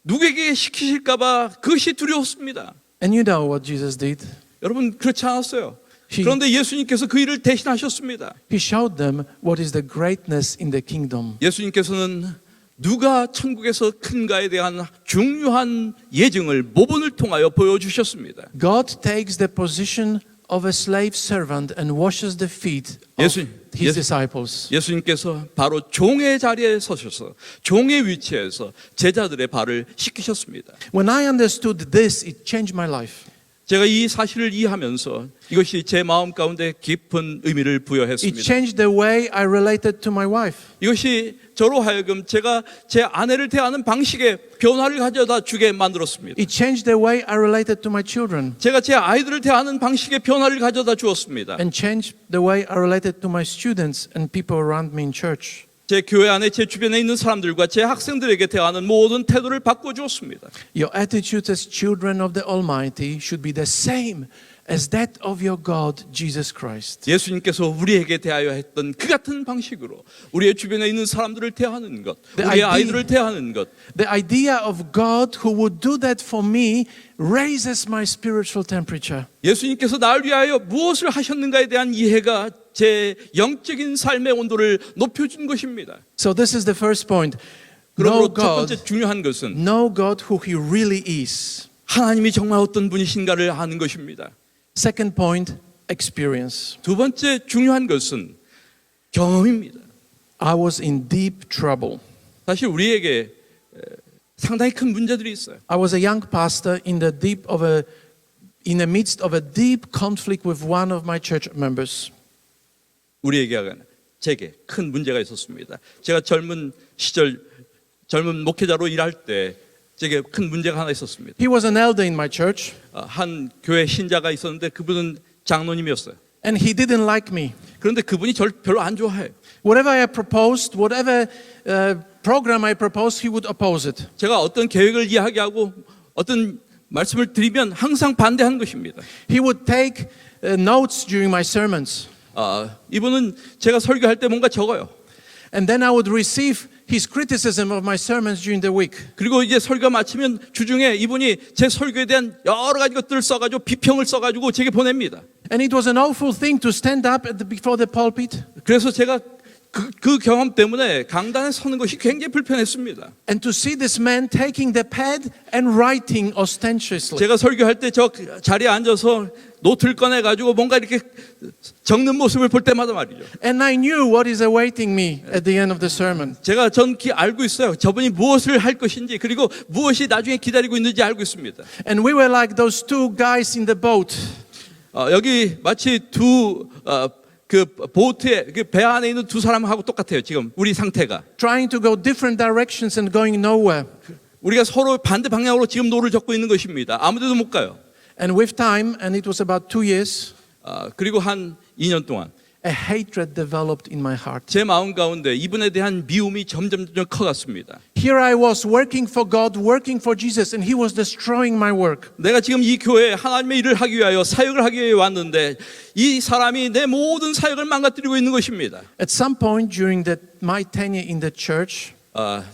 Speaker 2: 누구에게 시키실까 봐 그것이 두려웠습니다.
Speaker 1: And you know what Jesus did?
Speaker 2: 여러분 그렇지 않았어요. 그런데 예수님께서 그 일을 대신하셨습니다.
Speaker 1: He showed them what is the greatness in the kingdom.
Speaker 2: 예수님께서는 누가 천국에서 큰가에 대한 중요한 예증을 모본을 통하여 보여주셨습니다.
Speaker 1: God takes the position of a slave servant and washes the feet of his disciples.
Speaker 2: 예수님께서 바로 종의 자리에 서셔서 종의 위치에서 제자들의 발을 씻기셨습니다.
Speaker 1: When I understood this, it changed my life.
Speaker 2: 제가 이 사실을 이해하면서 이것이 제 마음 가운데 깊은 의미를
Speaker 1: It
Speaker 2: 부여했습니다.
Speaker 1: changed the way I related to my wife.
Speaker 2: 이것이 저로 하여금 제가 제 아내를 대하는 방식에 변화를 가져다 주게 만들었습니다.
Speaker 1: It changed the way I related to my children.
Speaker 2: 제가 제 아이들을 대하는 방식에 변화를 가져다 주었습니다.
Speaker 1: And changed the way I related to my students and people around me in church.
Speaker 2: 제 교회 안에 제 주변에 있는 사람들과 제 학생들에게 대하는 모든 태도를 바꿔주었습니다.
Speaker 1: Your attitudes as children of the Almighty should be the same as that of your God, Jesus Christ.
Speaker 2: 예수님께서 우리에게 대하여 했던 그 같은 방식으로 우리의 주변에 있는 사람들을 대하는 것,
Speaker 1: The
Speaker 2: 우리의
Speaker 1: idea-
Speaker 2: 아이들을 대하는 것.
Speaker 1: The idea of God who would do that for me raises my spiritual temperature.
Speaker 2: 예수님께서 나를 위하여 무엇을 하셨는가에 대한 이해가 제 영적인 삶의 온도를 높여준 것입니다.
Speaker 1: So this is the first point.
Speaker 2: 그러므로
Speaker 1: Know
Speaker 2: 첫
Speaker 1: God,
Speaker 2: 번째 중요한 것은
Speaker 1: know God who He really is.
Speaker 2: 하나님이 정말 어떤 분이신가를 아는 것입니다.
Speaker 1: Second point, experience.
Speaker 2: 두 번째 중요한 것은 경험입니다.
Speaker 1: I was in deep trouble.
Speaker 2: 사실 우리에게 상당히 큰 문제들이 있어요.
Speaker 1: I was a young pastor in the midst of a deep conflict with one of my church members.
Speaker 2: 제게 큰 문제가 있었습니다. 제가 젊은 목회자로 일할 때 제게 큰 문제가 하나 있었습니다.
Speaker 1: He was an elder in my church,
Speaker 2: 한 교회 신자가 있었는데 그분은 장로님이었어요.
Speaker 1: and he didn't like me.
Speaker 2: 그런데 그분이 저를 별로 안 좋아해요.
Speaker 1: Whatever I proposed, whatever program I proposed, he would oppose it.
Speaker 2: 제가 어떤 계획을 이야기하고 어떤 말씀을 드리면 항상 반대하는 것입니다.
Speaker 1: He would take notes during my sermons,
Speaker 2: 이분은 제가 설교할 때 뭔가 적어요.
Speaker 1: and then I would receive his criticism of my sermons during the week.
Speaker 2: 그리고 이제 설교 마치면 주중에 이분이 제 설교에 대한 여러 가지 것들을 써가지고 비평을 써가지고 제게 보냅니다.
Speaker 1: And it was an awful thing to stand up before the pulpit
Speaker 2: 그래서 제가 그 경험 때문에 강단에 서는 것이 굉장히 불편했습니다.
Speaker 1: and to see this man taking the pad and writing ostentatiously.
Speaker 2: 제가 설교할 때 저 자리에 앉아서 노트를 꺼내가지고 뭔가 이렇게 적는 모습을 볼 때마다 말이죠.
Speaker 1: And I knew what is awaiting me at the end of the sermon.
Speaker 2: 제가 알고 있어요. 저분이 무엇을 할 것인지 그리고 무엇이 나중에 기다리고 있는지 알고 있습니다.
Speaker 1: And we were like those two guys in the boat.
Speaker 2: 여기 마치 그 보트에 그 배 안에 있는 두 사람하고 똑같아요. 지금 우리 상태가
Speaker 1: Trying to go different directions and going nowhere.
Speaker 2: 우리가 서로 반대 방향으로 지금 노를 젓고 있는 것입니다. 아무데도 못 가요.
Speaker 1: And with time, and it was about 2 years,
Speaker 2: 그리고 한 2년 동안
Speaker 1: a hatred developed in my heart.
Speaker 2: 제 마음 가운데 이분에 대한 미움이 점점 커갔습니다.
Speaker 1: Here I was working for God, working for Jesus, and He was destroying my work.
Speaker 2: 내가 지금 이 교회에 하나님의 일을 하기 위하여 사역을 하기 위해 왔는데 이 사람이 내 모든 사역을 망가뜨리고 있는 것입니다.
Speaker 1: At some point during my tenure in the church,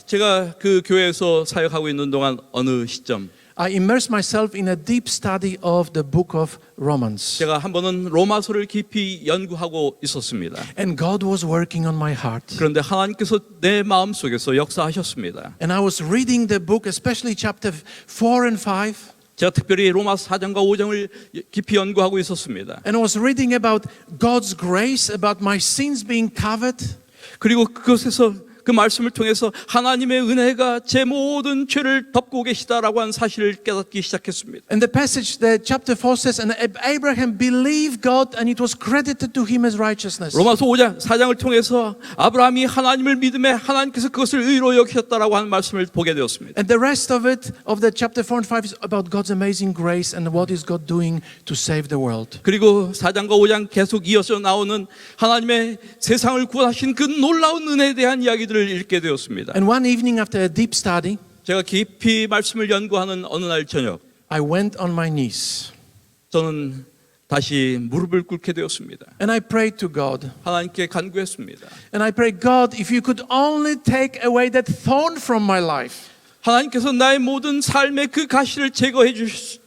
Speaker 2: 제가 그 교회에서 사역하고 있는 동안 어느 시점
Speaker 1: I immersed myself in a deep study of the book of Romans.
Speaker 2: 제가 한 번은 로마서를 깊이 연구하고 있었습니다.
Speaker 1: And God was working on my heart.
Speaker 2: 그런데 하나님께서 내 마음 속에서 역사하셨습니다.
Speaker 1: And I was reading the book, especially chapter 4 and 5.
Speaker 2: 제가 특별히 로마서 4장과 5장을 깊이 연구하고 있었습니다.
Speaker 1: And I was reading about God's grace, about my sins being covered.
Speaker 2: 그리고 그것에서 그 말씀을 통해서 하나님의 은혜가 제 모든 죄를 덮고 계시다라고 하는 사실을 깨닫기 시작했습니다.
Speaker 1: And the passage, the chapter 4 says, and Abraham believed God and it was credited to him as righteousness.
Speaker 2: 로마서 4장을 통해서 아브라함이 하나님을 믿음에 하나님께서 그것을 의로 여기셨다라고 하는 말씀을 보게 되었습니다.
Speaker 1: And the rest of it, of the chapter 4 and 5 is about God's amazing grace and what is God doing to save the world.
Speaker 2: 그리고 4장과 5장 계속 이어서 나오는 하나님의 세상을 구하신 그 놀라운 은혜에 대한 이야기들을 읽게 되었습니다.
Speaker 1: And one evening after a deep study,
Speaker 2: 제가 깊이 말씀을 연구하는 어느 날 저녁
Speaker 1: I went on my knees
Speaker 2: 저는 다시 무릎을 꿇게 되었습니다.
Speaker 1: and I prayed to God.
Speaker 2: 하나님께 간구했습니다.
Speaker 1: And I prayed, God, if you could only take away that thorn from my life.
Speaker 2: 하나님께서 나의 모든 삶의 그 가시를 제거해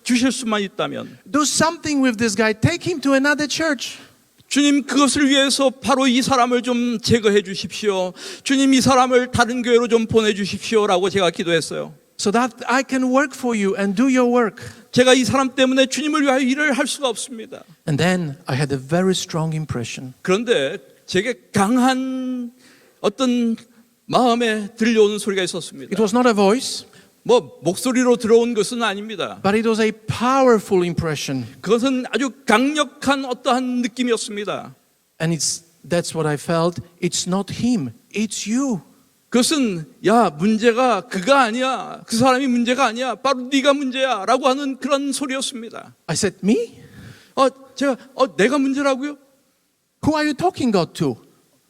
Speaker 2: 주실 수만 있다면
Speaker 1: Do something with this guy. Take him to another church.
Speaker 2: 주님 그것을 위해서 바로 이 사람을 좀 제거해 주십시오. 주님 이 사람을 다른 교회로 좀 보내주십시오라고 제가 기도했어요.
Speaker 1: So that I can work for you and do your work.
Speaker 2: 제가 이 사람 때문에 주님을 위하여 일을 할 수가 없습니다.
Speaker 1: And then I had a very strong impression.
Speaker 2: 그런데 제게 강한 어떤 마음에 들려오는 소리가 있었습니다.
Speaker 1: It was not a voice,
Speaker 2: 뭐 목소리로 들어온 것은 아닙니다.
Speaker 1: but it was a powerful impression.
Speaker 2: 그것은 아주 강력한 어떠한 느낌이었습니다.
Speaker 1: And that's what I felt. It's not him, it's you.
Speaker 2: 그것은 야 문제가 그가 아니야. 그 사람이 문제가 아니야. 바로 네가 문제야 라고 하는 그런 소리였습니다.
Speaker 1: I said, me?
Speaker 2: 제가 내가 문제라고요?
Speaker 1: Who are you talking God to?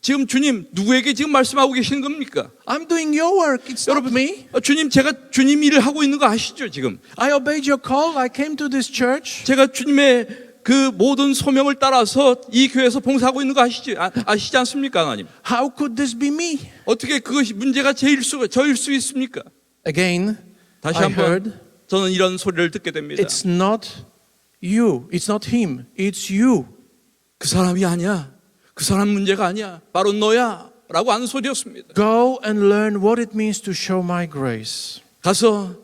Speaker 2: 지금 주님 누구에게 지금 말씀하고 계시는 겁니까?
Speaker 1: I'm doing your work. It's not me.
Speaker 2: 주님 제가 주님 일을 하고 있는 거 아시죠 지금?
Speaker 1: I obeyed your call. I came to this church.
Speaker 2: 제가 주님의 그 모든 소명을 따라서 이 교회에서 봉사하고 있는 거 아시지 않습니까 하나님?
Speaker 1: How could this be me?
Speaker 2: 어떻게 그것이 문제가 저일 수 있습니까?
Speaker 1: Again,
Speaker 2: 다시
Speaker 1: I
Speaker 2: 한번
Speaker 1: heard,
Speaker 2: 저는 이런 소리를 듣게 됩니다.
Speaker 1: it's not you. It's not him. It's you.
Speaker 2: 그 사람이 아니야. 그 사람 문제가 아니야. 바로 너야. 라고 하는 소리였습니다.
Speaker 1: Go and learn what it means to show my grace.
Speaker 2: 가서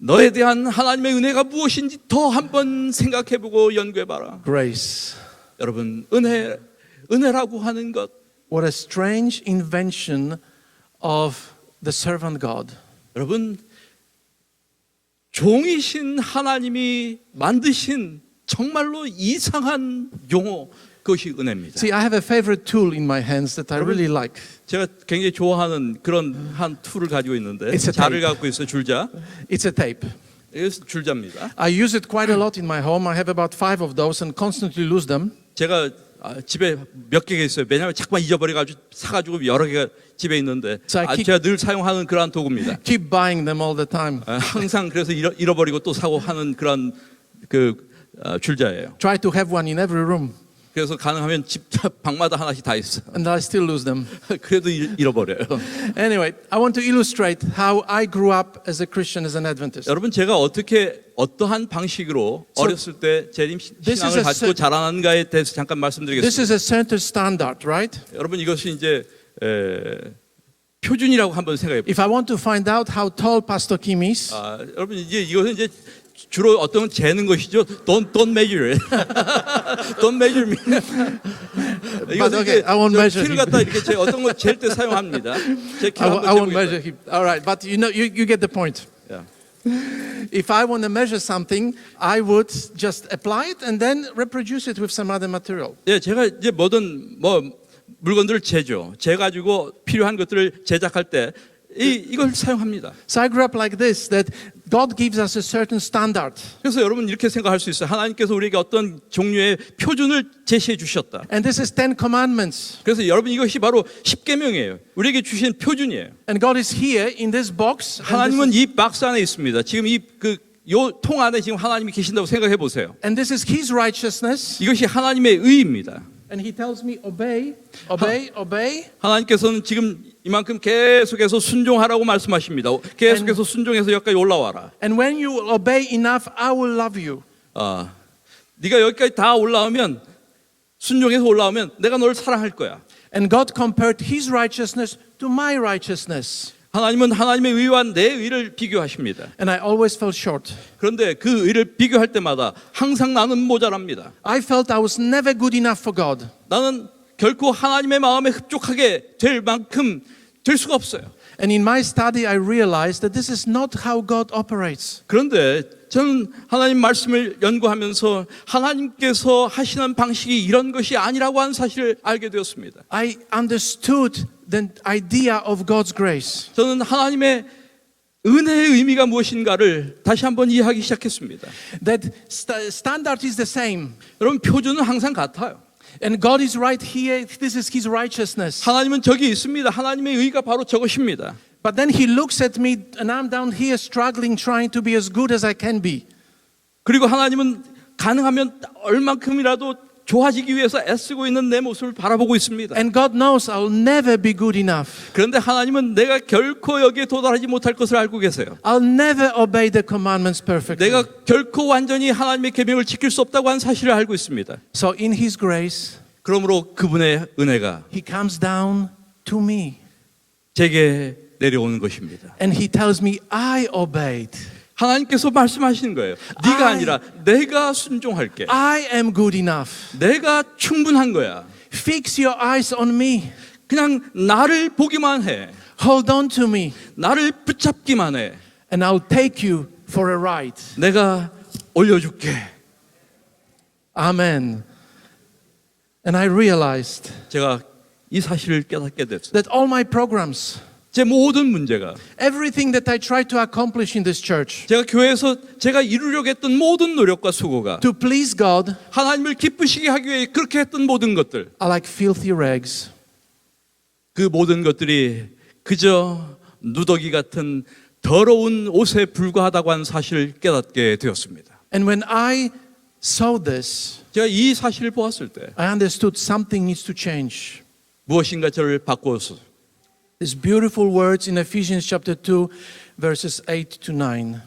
Speaker 2: 너에 대한 하나님의 은혜가 무엇인지 더 한번 생각해보고 연구해봐라.
Speaker 1: Grace.
Speaker 2: 여러분 은혜라고 하는 것
Speaker 1: What a strange invention of the servant God.
Speaker 2: 여러분 종이신 하나님이 만드신 정말로 이상한 용어 그것이 은혜입니다.
Speaker 1: See, I have a favorite tool in my hands that I really like.
Speaker 2: 제가 굉장히 좋아하는 그런 한 툴을 가지고 있는데
Speaker 1: It's a
Speaker 2: 자를
Speaker 1: tape.
Speaker 2: 갖고 있어요. 줄자.
Speaker 1: It's a tape.
Speaker 2: 이것은 줄자입니다.
Speaker 1: I use it quite a lot in my home. I have about 5 of those and constantly lose them.
Speaker 2: 제가 집에 몇 개가 있어요. 왜냐하면 자꾸만 잊어버려가지고 사가지고 여러 개가 집에 있는데 제가 늘 사용하는 그러한 도구입니다.
Speaker 1: Keep buying them all the time.
Speaker 2: 항상 그래서 잃어버리고 또 사고 하는 그런 그 줄자예요.
Speaker 1: Try to have one in every room.
Speaker 2: 그래서 가능하면 집 방마다 하나씩 다 있어.
Speaker 1: and I still lose them.
Speaker 2: 그래도 잃어버려요.
Speaker 1: Anyway, I want to illustrate how I grew up as a Christian, as an Adventist.
Speaker 2: 여러분 제가 어떠한 방식으로 어렸을 때 재림
Speaker 1: This is
Speaker 2: 신앙을
Speaker 1: a
Speaker 2: 가지고 자라난가에 대해서 잠깐
Speaker 1: This
Speaker 2: 말씀드리겠습니다.
Speaker 1: is a center standard, right?
Speaker 2: 여러분 이것이 이제 표준이라고 한번 생각해 보세요.
Speaker 1: If I want to find out how tall Pastor Kim is,
Speaker 2: 여러분 이제 이것은 이제 주로 어떤 재는 것이죠. Don't measure. Don't measure me.
Speaker 1: But okay, I won't measure
Speaker 2: 키를
Speaker 1: him.
Speaker 2: 갖다 이렇게 재 어떤 걸 잴 때 사용합니다. 제 키를
Speaker 1: I
Speaker 2: 한번
Speaker 1: won't
Speaker 2: 재보겠습니다.
Speaker 1: measure him. All right, but you know, you get the point.
Speaker 2: 야.
Speaker 1: If I want to measure something, I would just apply it and then reproduce it with some other material.
Speaker 2: 예, 제가 이제 뭐든 물건들을 재죠. 재 가지고 필요한 것들을 제작할 때 이걸 사용합니다.
Speaker 1: So I grew up like this, that God gives us a certain standard.
Speaker 2: 그래서 여러분 이렇게 생각할 수 있어요. 하나님께서 우리에게 어떤 종류의 표준을 제시해 주셨다.
Speaker 1: And this is 10 commandments.
Speaker 2: 그래서 여러분 이것이 바로 십계명이에요. 우리에게 주신 표준이에요.
Speaker 1: And God is here in this box.
Speaker 2: 하나님은 이 박스 안에 있습니다. 지금 요 통 안에 지금 하나님이 계신다고 생각해 보세요.
Speaker 1: And this is His righteousness.
Speaker 2: 이것이 하나님의 의입니다.
Speaker 1: And He tells me, obey, obey, obey.
Speaker 2: 하나님께서는 지금 이만큼 계속해서 순종하라고 말씀하십니다. 계속해서 순종해서 여기까지 올라와라.
Speaker 1: And when you will obey enough, I will love you.
Speaker 2: 네가 여기까지 다 올라오면 순종해서 올라오면 내가 너를 사랑할 거야.
Speaker 1: And God compared His righteousness to my righteousness.
Speaker 2: 하나님은 하나님의 의와 내 의를 비교하십니다.
Speaker 1: And I always fell short.
Speaker 2: 그런데 그 의를 비교할 때마다 항상 나는 모자랍니다.
Speaker 1: I felt I was never good enough for God.
Speaker 2: 나는 결코 하나님의 마음에 흡족하게 될 만큼 될 수가 없어요.
Speaker 1: And in my study, I realized that this is not how God operates.
Speaker 2: 그런데 저는 하나님 말씀을 연구하면서 하나님께서 하시는 방식이 이런 것이 아니라고 하는 사실을 알게 되었습니다.
Speaker 1: I understood the idea of God's grace.
Speaker 2: 저는 하나님의 은혜의 의미가 무엇인가를 다시 한번 이해하기 시작했습니다.
Speaker 1: That standard is the same.
Speaker 2: 여러분 표준은 항상 같아요.
Speaker 1: And God is right here. This is His righteousness.
Speaker 2: 하나님은 저기 있습니다. 하나님의 의가 바로 저것입니다.
Speaker 1: But then He looks at me and I'm down here struggling, trying to be as good as I can be.
Speaker 2: 그리고 하나님은 가능하면 얼만큼이라도 좋아지기 위해서 애쓰고 있는 내 모습을 바라보고 있습니다.
Speaker 1: And God knows I'll never be good enough.
Speaker 2: 그런데 하나님은 내가 결코 여기에 도달하지 못할 것을 알고 계세요.
Speaker 1: I'll never obey the commandments perfectly.
Speaker 2: 내가 결코 완전히 하나님의 계명을 지킬 수 없다고 하는 사실을 알고 있습니다.
Speaker 1: So in His grace,
Speaker 2: 그러므로 그분의 은혜가
Speaker 1: He comes down to me.
Speaker 2: 제게 내려오는 것입니다.
Speaker 1: And He tells me, I obeyed.
Speaker 2: 하나님께서 말씀하시는 거예요. 네가 아니라 내가 순종할게.
Speaker 1: I am good enough.
Speaker 2: 내가 충분한 거야.
Speaker 1: Fix your eyes on me.
Speaker 2: 그냥 나를 보기만 해.
Speaker 1: Hold on to me.
Speaker 2: 나를 붙잡기만 해.
Speaker 1: And I'll take you for a ride.
Speaker 2: 내가 올려줄게.
Speaker 1: Amen. And I realized
Speaker 2: 제가 이 사실을 깨닫게 됐어요.
Speaker 1: that all my programs,
Speaker 2: 제 모든 문제가
Speaker 1: everything that I tried to accomplish in this church,
Speaker 2: 제가 교회에서 제가 이루려고 했던 모든 노력과 수고가
Speaker 1: to please God,
Speaker 2: 하나님을 기쁘시게 하기 위해 그렇게 했던 모든 것들,
Speaker 1: are like filthy rags.
Speaker 2: 그 모든 것들이 그저 누더기 같은 더러운 옷에 불과하다고 하는 사실을 깨닫게 되었습니다.
Speaker 1: And when I saw this,
Speaker 2: 제가 이 사실을 보았을 때
Speaker 1: I understood something needs to change.
Speaker 2: 무엇인가 저를 바꾸어서
Speaker 1: These beautiful words in Ephesians chapter 2, verses 8 to 9.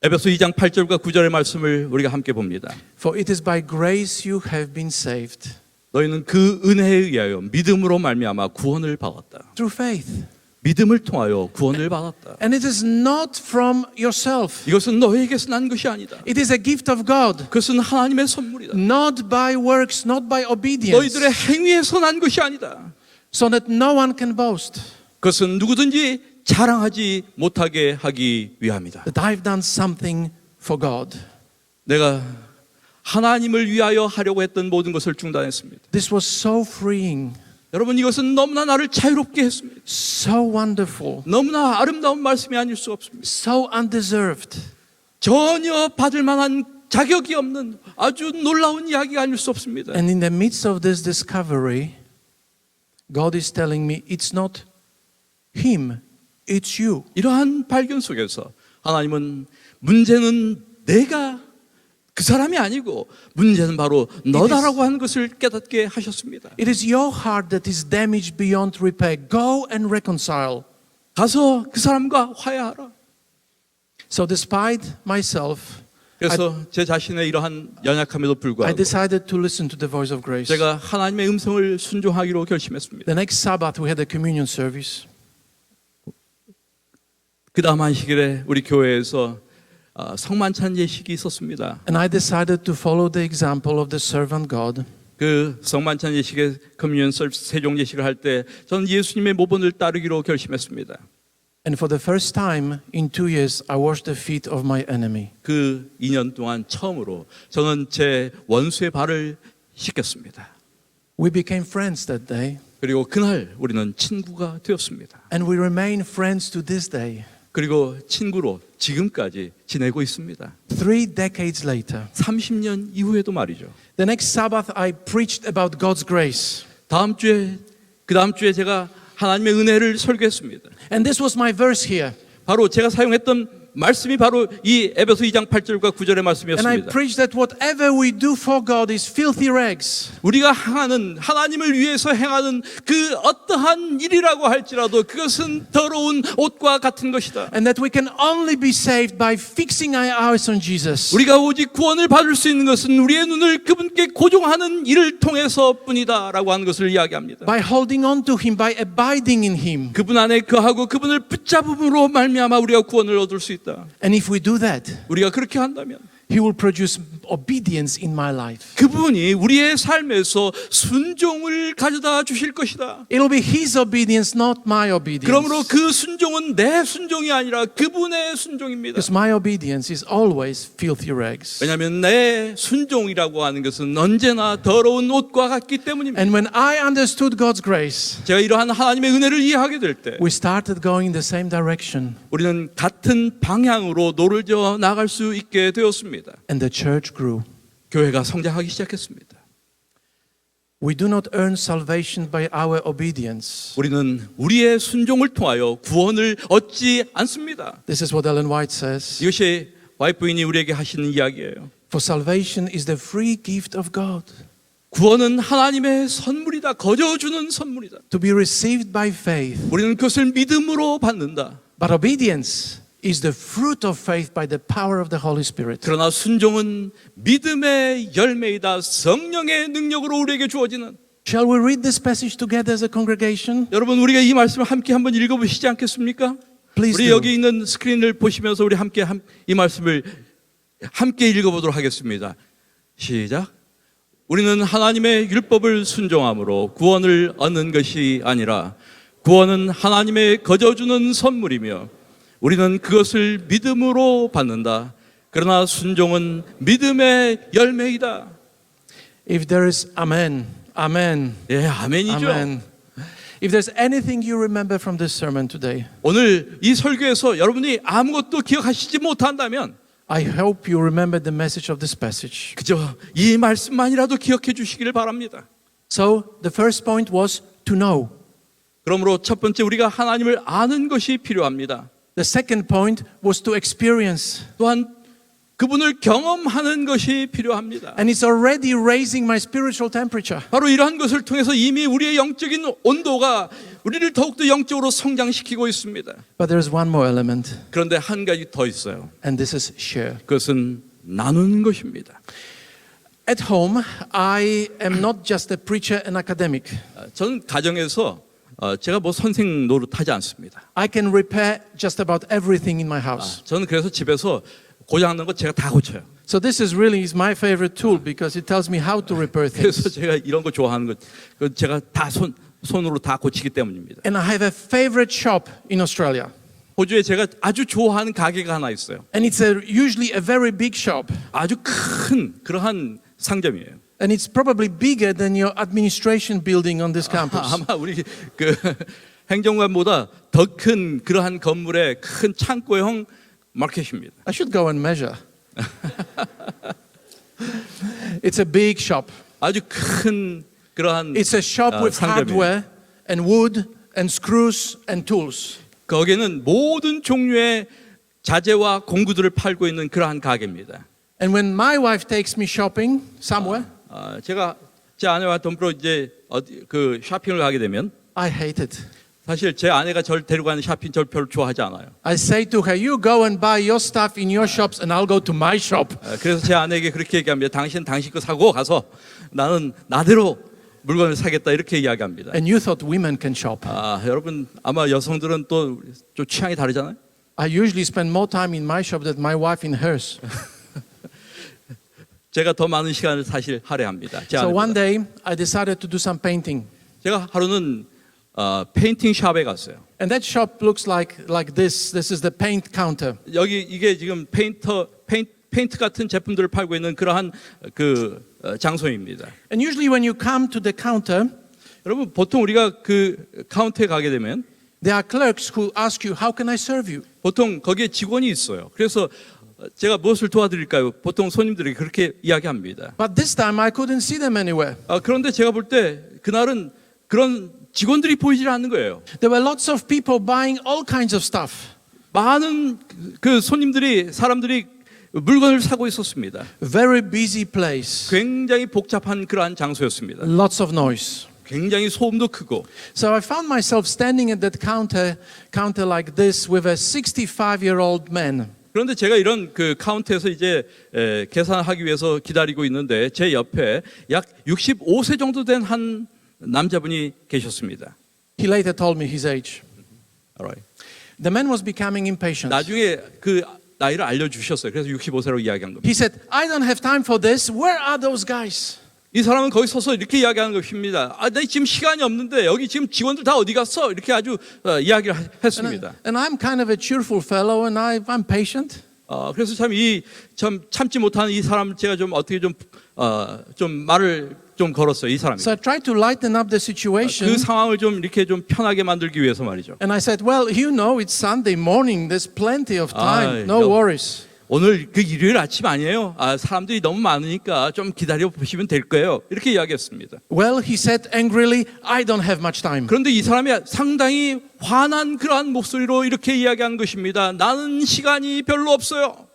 Speaker 2: 에베소 2장 8절과 9절의 말씀을 우리가 함께 봅니다.
Speaker 1: For it is by grace you have been saved,
Speaker 2: 너희는 그 은혜에 의하여 믿음으로 말미암아 구원을 받았다.
Speaker 1: through faith.
Speaker 2: 믿음을 통하여 구원을 받았다.
Speaker 1: And it is not from yourself.
Speaker 2: 이것은 너희에게서 난 것이 아니다.
Speaker 1: It is a gift of God,
Speaker 2: 그것은 하나님의 선물이다.
Speaker 1: not by works, not by obedience,
Speaker 2: 너희들의 행위에서 난 것이 아니다.
Speaker 1: so that no one can boast
Speaker 2: 그것은 누구든지 자랑하지 못하게 하기 위함이다.
Speaker 1: that I've done something for God.
Speaker 2: 내가 하나님을 위하여 하려고 했던 모든 것을 중단했습니다.
Speaker 1: This was so freeing,
Speaker 2: 여러분 이것은 너무나 나를 자유롭게 했습니다.
Speaker 1: so wonderful,
Speaker 2: 너무나 아름다운 말씀이 아닐 수 없습니다.
Speaker 1: so undeserved.
Speaker 2: 전혀 받을 만한 자격이 없는 아주 놀라운 이야기가 아닐 수 없습니다.
Speaker 1: And in the midst of this discovery, God is telling me it's not Him, it's you.
Speaker 2: 이러한 발견 속에서 하나님은 문제는 내가 그 사람이 아니고 문제는 바로 너다라고 하는 것을 깨닫게 하셨습니다.
Speaker 1: It is your heart that is damaged beyond repair. Go and reconcile.
Speaker 2: 가서 그 사람과 화해하라.
Speaker 1: So despite myself,
Speaker 2: 그래서 제 자신의 이러한 연약함에도
Speaker 1: I
Speaker 2: 불구하고
Speaker 1: decided to listen to the voice of grace.
Speaker 2: 제가 하나님의 음성을 순종하기로 결심했습니다.
Speaker 1: The next Sabbath we had a communion service.
Speaker 2: 그 다음 안식일에 우리 교회에서 성만찬 예식이 있었습니다.
Speaker 1: And I decided to follow the example of the servant God.
Speaker 2: 그 성만찬 예식에 커뮤니언 서비스 세종 예식을 할 때 저는 예수님의 모본을 따르기로 결심했습니다.
Speaker 1: And for the first time in 2 years, I washed the feet of my enemy.
Speaker 2: 그 2년 동안 처음으로 저는 제 원수의 발을 씻겼습니다.
Speaker 1: We became friends that day,
Speaker 2: 그리고 그날 우리는 친구가 되었습니다.
Speaker 1: and we remain friends to this day.
Speaker 2: 그리고 친구로 지금까지 지내고 있습니다.
Speaker 1: 3 decades later,
Speaker 2: 30년 이후에도 말이죠.
Speaker 1: the next Sabbath I preached about God's grace.
Speaker 2: 그 다음 주에 제가 하나님의 은혜를 설교했습니다.
Speaker 1: And this was my verse here.
Speaker 2: 바로 제가 사용했던 말씀이 바로 이 에베소 2장 8절과 9절의
Speaker 1: And I
Speaker 2: 말씀이었습니다.
Speaker 1: preached that whatever we do for God is filthy rags.
Speaker 2: 우리가 행하는 하나님을 위해서 행하는 그 어떠한 일이라고 할지라도 그것은 더러운 옷과 같은 것이다.
Speaker 1: And that we can only be saved by fixing our eyes on Jesus.
Speaker 2: 우리가 오직 구원을 받을 수 있는 것은 우리의 눈을 그분께 고정하는 일을 통해서뿐이다라고 하는 것을 이야기합니다.
Speaker 1: By holding on to Him, by abiding in Him.
Speaker 2: 그분 안에 거하고 그분을 붙잡음으로 말미암아 우리가 구원을 얻을 수 있다.
Speaker 1: And if we do that,
Speaker 2: 우리가 그렇게 한다면
Speaker 1: He will produce obedience in my life.
Speaker 2: 그분이 우리의 삶에서 순종을 가져다 주실 것이다.
Speaker 1: It'll be His obedience, not my obedience.
Speaker 2: 그러므로 그 순종은 내 순종이 아니라 그분의 순종입니다.
Speaker 1: Because my obedience is always filthy rags.
Speaker 2: 왜냐하면 내 순종이라고 하는 것은 언제나 더러운 옷과 같기 때문입니다.
Speaker 1: And when I understood God's grace,
Speaker 2: 제가 이러한 하나님의 은혜를 이해하게 될 때
Speaker 1: we started going in the same direction.
Speaker 2: 우리는 같은 방향으로 노를 저어 나갈 수 있게 되었습니다.
Speaker 1: And the church grew.
Speaker 2: 교회가 성장하기 시작했습니다.
Speaker 1: We do not earn salvation by our obedience.
Speaker 2: 우리는 우리의 순종을 통하여 구원을 얻지 않습니다.
Speaker 1: This is what Ellen White says.
Speaker 2: 이것이 와이프인이 우리에게 하시는 이야기예요.
Speaker 1: For salvation is the free gift of God,
Speaker 2: 구원은 하나님의 선물이다. 거저주는 선물이다.
Speaker 1: to be received by faith.
Speaker 2: 우리는 그것을 믿음으로 받는다.
Speaker 1: But obedience is the fruit of faith by the power of the Holy Spirit.
Speaker 2: 그러나 순종은 믿음의 열매이다. 성령의 능력으로 우리에게 주어지는.
Speaker 1: Shall we read this passage together as a congregation?
Speaker 2: 여러분 우리가 이 말씀을 함께 한번 읽어보시지 않겠습니까?
Speaker 1: Please
Speaker 2: 우리
Speaker 1: do.
Speaker 2: 여기 있는 스크린을 보시면서 우리 함께 이 말씀을 함께 읽어보도록 하겠습니다. 시작. 우리는 하나님의 율법을 순종함으로 구원을 얻는 것이 아니라 구원은 하나님의 거저주는 선물이며 우리는 그것을 믿음으로 받는다. 그러나 순종은 믿음의 열매이다.
Speaker 1: If there is amen, amen,
Speaker 2: 예, 아멘이죠.
Speaker 1: amen. If there's anything you remember from this sermon today,
Speaker 2: 오늘 이 설교에서 여러분이 아무것도 기억하시지 못한다면
Speaker 1: I hope you remember the message of this passage.
Speaker 2: 그저 이 말씀만이라도 기억해 주시기를 바랍니다.
Speaker 1: So the first point was to know.
Speaker 2: 그러므로 첫 번째 우리가 하나님을 아는 것이 필요합니다.
Speaker 1: The second point was to experience.
Speaker 2: 또한 그분을 경험하는 것이 필요합니다.
Speaker 1: And it's already raising my spiritual temperature.
Speaker 2: 바로 이러한 것을 통해서 이미 우리의 영적인 온도가 우리를 더욱더 영적으로 성장시키고 있습니다.
Speaker 1: But there's one more element,
Speaker 2: 그런데 한 가지 더 있어요.
Speaker 1: and this is share.
Speaker 2: 그것은 나누는 것입니다.
Speaker 1: At home, I am not just a preacher and academic.
Speaker 2: 저는 가정에서 제가 뭐 선생 노릇하지 않습니다.
Speaker 1: I can repair just about everything in my house.
Speaker 2: 저는 그래서 집에서 고장난 거 제가 다 고쳐요.
Speaker 1: So this is really my favorite tool because it tells me how to repair
Speaker 2: 그래서
Speaker 1: things.
Speaker 2: 제가 이런 거 좋아하는 거 제가 다 손으로 다 고치기 때문입니다.
Speaker 1: And I have a favorite shop in Australia.
Speaker 2: 호주에 제가 아주 좋아하는 가게가 하나 있어요.
Speaker 1: And it's usually a very big shop.
Speaker 2: 아주 큰 그러한 상점이에요.
Speaker 1: And it's probably bigger than your administration building on this campus.
Speaker 2: 아마 우리 그 행정관보다 더 큰 그러한 건물의 큰 창고형 마켓입니다.
Speaker 1: I should go and measure. It's a big shop.
Speaker 2: 아주 큰 그러한
Speaker 1: It's a shop with
Speaker 2: 상점이에요.
Speaker 1: hardware and wood and screws and tools.
Speaker 2: 거기는 모든 종류의 자재와 공구들을 팔고 있는 그러한 가게입니다.
Speaker 1: And when my wife takes me shopping somewhere,
Speaker 2: 제가 제 아내와 덤프로 이제 어디 그 쇼핑을 가게 되면
Speaker 1: I hate it.
Speaker 2: 사실 제 아내가 저를 데려가는 쇼핑 저를 별로 좋아하지 않아요.
Speaker 1: I say to her, you go and buy your stuff in your shops and I'll go to my shop.
Speaker 2: 그래서 제 아내에게 그렇게 얘기합니다. 당신 거 사고 가서 나는 나대로 물건을 사겠다 이렇게 이야기합니다.
Speaker 1: And you thought women can shop.
Speaker 2: 여러분 아마 여성들은 또 좀 취향이 다르잖아요.
Speaker 1: I usually spend more time in my shop than my wife in hers.
Speaker 2: 제가 더 많은 시간을 사실 할애합니다. 제
Speaker 1: So one
Speaker 2: 아내보다.
Speaker 1: day I decided to do some painting.
Speaker 2: 제가 하루는 페인팅 샵에 갔어요.
Speaker 1: And that shop looks like this. This is the paint counter.
Speaker 2: 여기 이게 지금 페인트 같은 제품들을 팔고 있는 그러한 그 장소입니다.
Speaker 1: And usually when you come to the counter,
Speaker 2: 여러분 보통 우리가 그 카운터에 가게 되면
Speaker 1: there are clerks who ask you, how can I serve you?
Speaker 2: 보통 거기에 직원이 있어요. 그래서 제가 무엇을 도와드릴까요? 보통 손님들이 그렇게 이야기합니다.
Speaker 1: But this time I couldn't see them anywhere.
Speaker 2: 그런데 제가 볼 때 그날은 그런 직원들이 보이질 않는 거예요.
Speaker 1: There were lots of people buying all kinds of stuff.
Speaker 2: 많은 그 사람들이 물건을 사고 있었습니다.
Speaker 1: Very busy place.
Speaker 2: 굉장히 복잡한 그러한 장소였습니다.
Speaker 1: Lots of noise.
Speaker 2: 굉장히 소음도 크고.
Speaker 1: So I found myself standing at that counter like this with a 65-year-old man.
Speaker 2: 그런데 제가 이런 그 카운터에서 이제 계산하기 위해서 기다리고 있는데 제 옆에 약 65세 정도 된 한 남자분이 계셨습니다.
Speaker 1: He later told me his age.
Speaker 2: Alright.
Speaker 1: The man was becoming impatient.
Speaker 2: 나중에 그 나이를 알려주셨어요. 그래서 65세로 이야기한 겁니다.
Speaker 1: He said, I don't have time for this. Where are those guys?
Speaker 2: 이 사람은 거기 서서 이렇게 이야기하는 것입니다. 나 지금 시간이 없는데 여기 지금 직원들 다 어디 갔어? 이렇게 아주 이야기를 했습니다.
Speaker 1: And I'm kind of a cheerful fellow and I'm patient.
Speaker 2: 그래서 참 참지 못하는 이 사람 제가 좀 어떻게 좀 말을 좀 걸었어요. 이 사람이.
Speaker 1: So I tried to lighten up the situation.
Speaker 2: 그 상황을 좀 이렇게 좀 편하게 만들기 위해서 말이죠.
Speaker 1: And I said, well, you know, it's Sunday morning. There's plenty of time. No
Speaker 2: 여-
Speaker 1: worries.
Speaker 2: 오늘 그 일요일 아침 아니에요. 사람들이 너무 많으니까 좀 기다려 보시면 될 거예요. 이렇게 이야기했습니다.
Speaker 1: Well, he said angrily, I don't have much time.
Speaker 2: 그런데 이 사람이 상당히 화난 그러한 목소리로 이렇게 이야기한 것입니다. 나는 시간이 별로 없어요.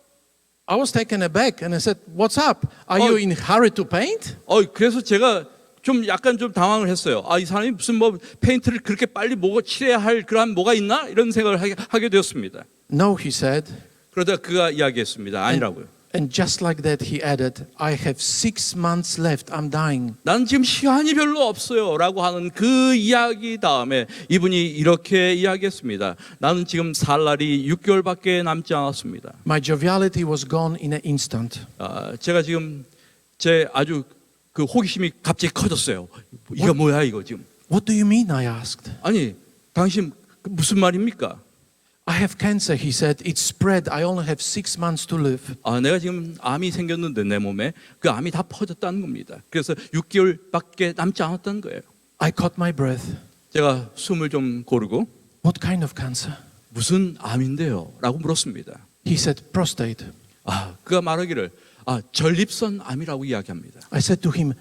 Speaker 1: I was taken aback and I said, what's up? Are you in a hurry to paint?
Speaker 2: 그래서 제가 좀 약간 좀 당황을 했어요. 이 사람이 무슨 뭐 페인트를 그렇게 빨리 칠해야 할 그러한 뭐가 있나? 이런 생각을 하게 되었습니다.
Speaker 1: No, he said.
Speaker 2: 그러다 그가 이야기했습니다. 아니라고요.
Speaker 1: And just like that, he added, I have 6 months left. I'm dying.
Speaker 2: 나는 지금 시간이 별로 없어요. 라고 하는 그 이야기 다음에 이분이 이렇게 이야기했습니다. 나는 지금 살 날이 6개월밖에 남지 않았습니다.
Speaker 1: My joviality was gone in an instant.
Speaker 2: 제가 지금 제 아주 그 호기심이 갑자기 커졌어요. 이거 뭐야 이거 지금.
Speaker 1: What do you mean? I asked.
Speaker 2: 아니 당신 무슨 말입니까?
Speaker 1: I have cancer, he said. It's spread. I only have 6 months to live.
Speaker 2: 내가 지금 암이 생겼는데 내 몸에 그 암이 다 퍼졌다는 겁니다. 그래서 6개월밖에 남지 않았다는 거예요.
Speaker 1: I caught my breath.
Speaker 2: 제가 숨을 좀 고르고
Speaker 1: What kind of cancer?
Speaker 2: 무슨 암인데요? 라고 물었습니다.
Speaker 1: He said, prostate.
Speaker 2: 그가 말하기를 전립선 암이라고 이야기합니다.
Speaker 1: I said to him,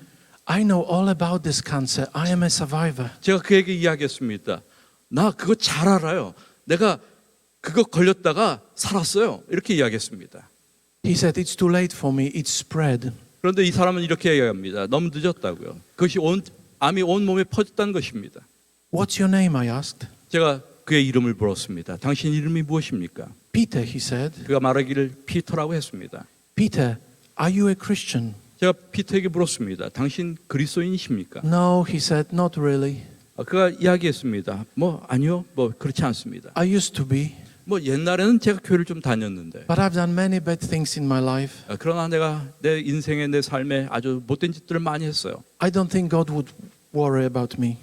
Speaker 1: I know all about this cancer. I am a survivor.
Speaker 2: 제가 그에게 이야기했습니다. 나 그거 잘 알아요. 내가 그거 걸렸다가 살았어요. 이렇게 이야기했습니다.
Speaker 1: He said, it's too late for me. It's spread.
Speaker 2: 그런데 이 사람은 이렇게 이야기합니다. 너무 늦었다고요. 그것이 암이 온 몸에 퍼졌다는 것입니다.
Speaker 1: What's your name? I asked.
Speaker 2: 제가 그의 이름을 물었습니다. 당신 이름이 무엇입니까?
Speaker 1: Peter, he said.
Speaker 2: 그가 말하기를 피터라고 했습니다.
Speaker 1: Peter, are you a Christian?
Speaker 2: 제가 피터에게 물었습니다. 당신 그리스도인이십니까?
Speaker 1: No, he said, not really.
Speaker 2: 그가 이야기했습니다. 아니요, 그렇지 않습니다.
Speaker 1: I used to be,
Speaker 2: 옛날에는 제가 교회를 좀 다녔는데
Speaker 1: but I've done many bad things in my life.
Speaker 2: 그러나 내가 내 인생에 내 삶에 아주 못된 짓들을 많이 했어요.
Speaker 1: I don't think God would worry about me.